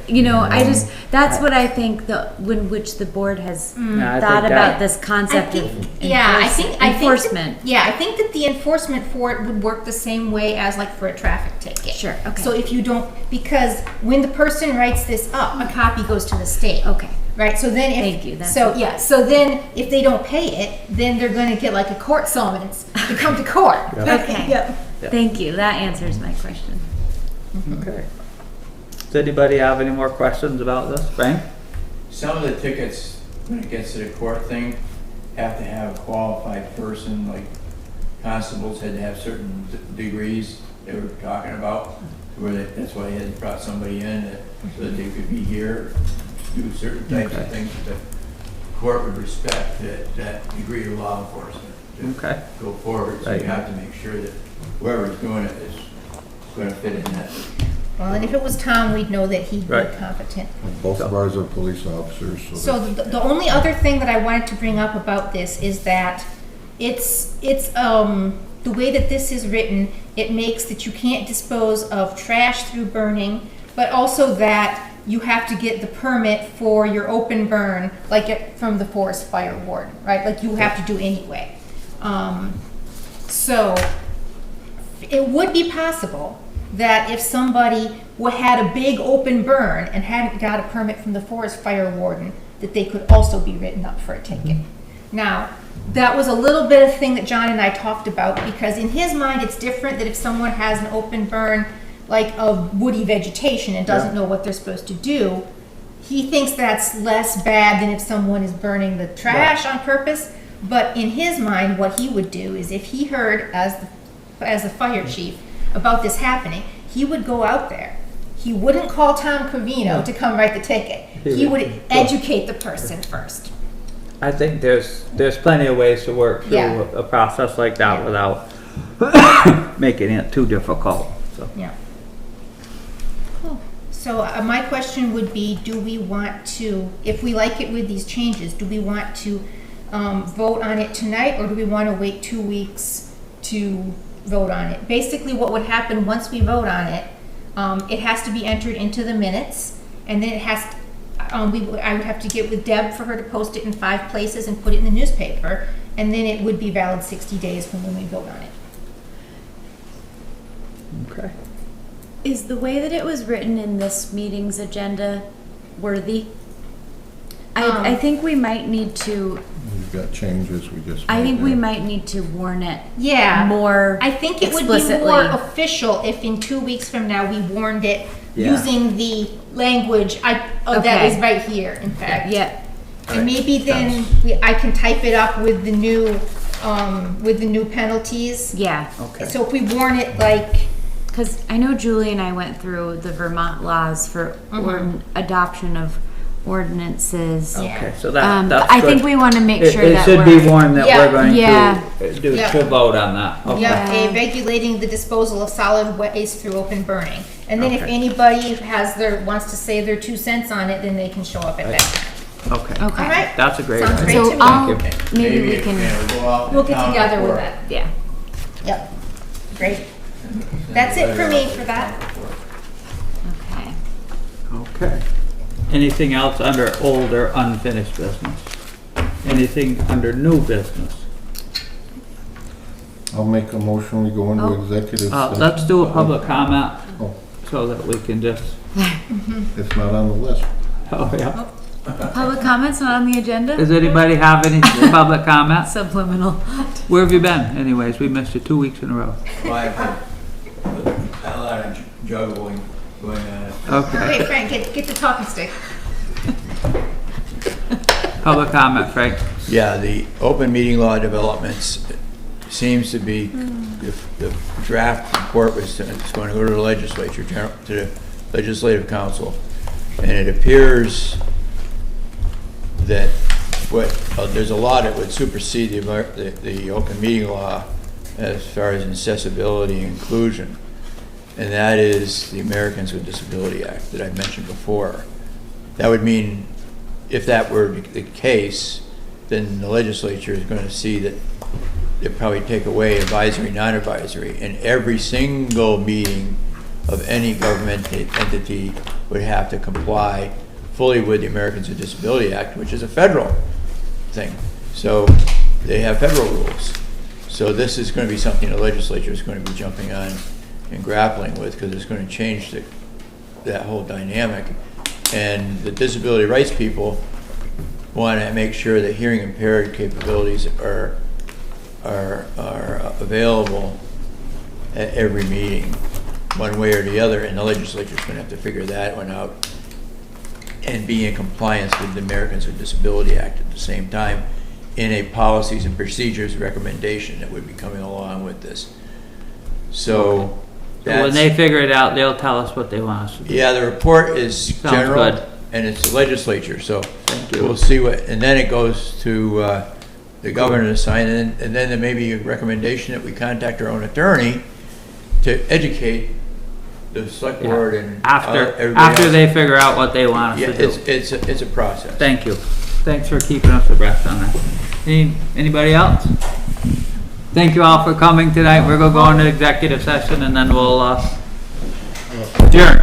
you know, I just, that's what I think which the board has Yeah, I thought think about that- this concept of enforcement. I think that the enforcement for it would work the same way as like for a traffic ticket. Sure, okay. So if you don't, because when the person writes this up, a copy goes to the state. Okay. Right, so then if. Thank you, that's So, it. yeah, so then if they don't pay it, then they're gonna get like a court summons to come to court. Okay. Yep. Thank you. That answers my question. Okay. Does anybody have any more questions about this? Frank? Some of the tickets, when it gets to the court thing, have to have a qualified person, like constables had to have certain degrees they were talking about, that's why he had brought somebody in so that they could be here, do certain types of things that the court would respect, that degree of law enforcement to go forward. So you have to make sure that whoever's doing it is going to fit in that. Well, and if it was Tom, we'd know that he'd be competent. Both of ours are police officers. So the only other thing that I wanted to bring up about this is that it's the way that this is written, it makes that you can't dispose of trash through burning, but also that you have to get the permit for your open burn, like from the forest fire warden, right? Like you have to do anyway. So it would be possible that if somebody had a big open burn and hadn't got a permit from the forest fire warden, that they could also be written up for a ticket. Now, that was a little bit of thing that John and I talked about, because in his mind it's different that if someone has an open burn like of woody vegetation and doesn't know what they're supposed to do, he thinks that's less bad than if someone is burning the trash on purpose. But in his mind, what he would do is if he heard as the fire chief about this happening, he would go out there. He wouldn't call Tom Covino to come write the ticket. He would educate the person first. I think there's plenty of ways to work through Yeah. a process like that without making it too difficult. So. Yeah. Cool. So my question would be, do we want to, if we like it with these changes, do we want to vote on it tonight, or do we want to wait 2 weeks to vote on it? Basically, what would happen once we vote on it, it has to be entered into the minutes, and then it has to, I would have to get with Deb for her to post it in 5 places and put it in the newspaper, and then it would be valid 60 days from when we vote on it. Okay. Is the way that it was written in this meeting's agenda worthy? I think we might need to. We've got changes we just. I think made we there. might need to warn it. Yeah. More. I think it would be explicitly. more official if in 2 weeks from now we warned it using the language that is right here, in fact. Yeah. And maybe then I can type it up with the new penalties. Yeah. Okay. So if we warn it like, Because I know Julie and I went through the Vermont laws for adoption of ordinances. Okay, so that's I good. think we want to make sure It that should be warned that we're going to vote on that. Okay. regulating the disposal of solid waste through open burning. And then if Okay. anybody wants to say their 2 cents on it, then they can show up at that. Okay. Okay. All right. That's a great Sounds idea. great to So me. Thank you. maybe we can. We'll get together with that. Yeah. Yep. Great. That's it for me for that. Okay. Okay. Anything else under old or unfinished business? Anything under new business? I'll make a motion, we go into executive session. Let's do a public comment Oh, so that we can just, it's not on the list. oh yeah. Public comments not on the agenda? Does anybody have any public comments? Subliminal. Where have you been anyways? We missed you 2 weeks in a row. Well, I've had a lot of juggling going on. Okay. Wait, Frank, get the talking stick. Public comment, Frank. Yeah, the open meeting law developments seems to be, the draft report it's going to go to the legislature, to the legislative council. And it appears that there's a law that would supersede the open meeting law as far as accessibility and inclusion. And that is the Americans with Disability Act that I mentioned before. That would mean, if that were the case, then the legislature is going to see that they'd probably take away advisory, non-advisory, and every single meeting of any government entity would have to comply fully with the Americans with Disability Act, which is a federal thing. So they have federal rules. So this is going to be something the legislature is going to be jumping on and grappling with, because it's going to change that whole dynamic. And the disability rights people want to make sure that hearing impaired capabilities are available at every meeting, one way or the other, and the legislature's going to have to figure that one out and be in compliance with the Americans with Disability Act at the same time in a policies and procedures recommendation that would be coming along with this. So when they figure it out, they'll tell us what they want us to do. yeah, the report is Sounds general, good. and it's the legislature, so we'll see what, and then it goes to the governor to sign, and then there may be a recommendation that we contact our own attorney to educate the select board and everybody After else. they figure out what they want us Yeah, to do. it's a process. Thank you. Thanks for keeping us abreast on that. Anybody else? Thank you all for coming tonight. We're gonna go into executive session and then we'll adjourn.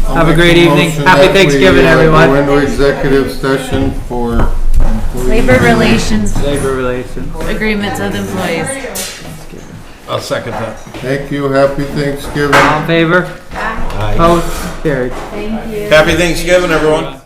Have a great evening. Happy Thanksgiving, everyone. Go into executive session for Labor relations Labor relations. agreements with employees. I'll second that. Thank you, happy Thanksgiving. All in favor? Aye. Opposed? Carried. Thank you. Happy Thanksgiving, everyone.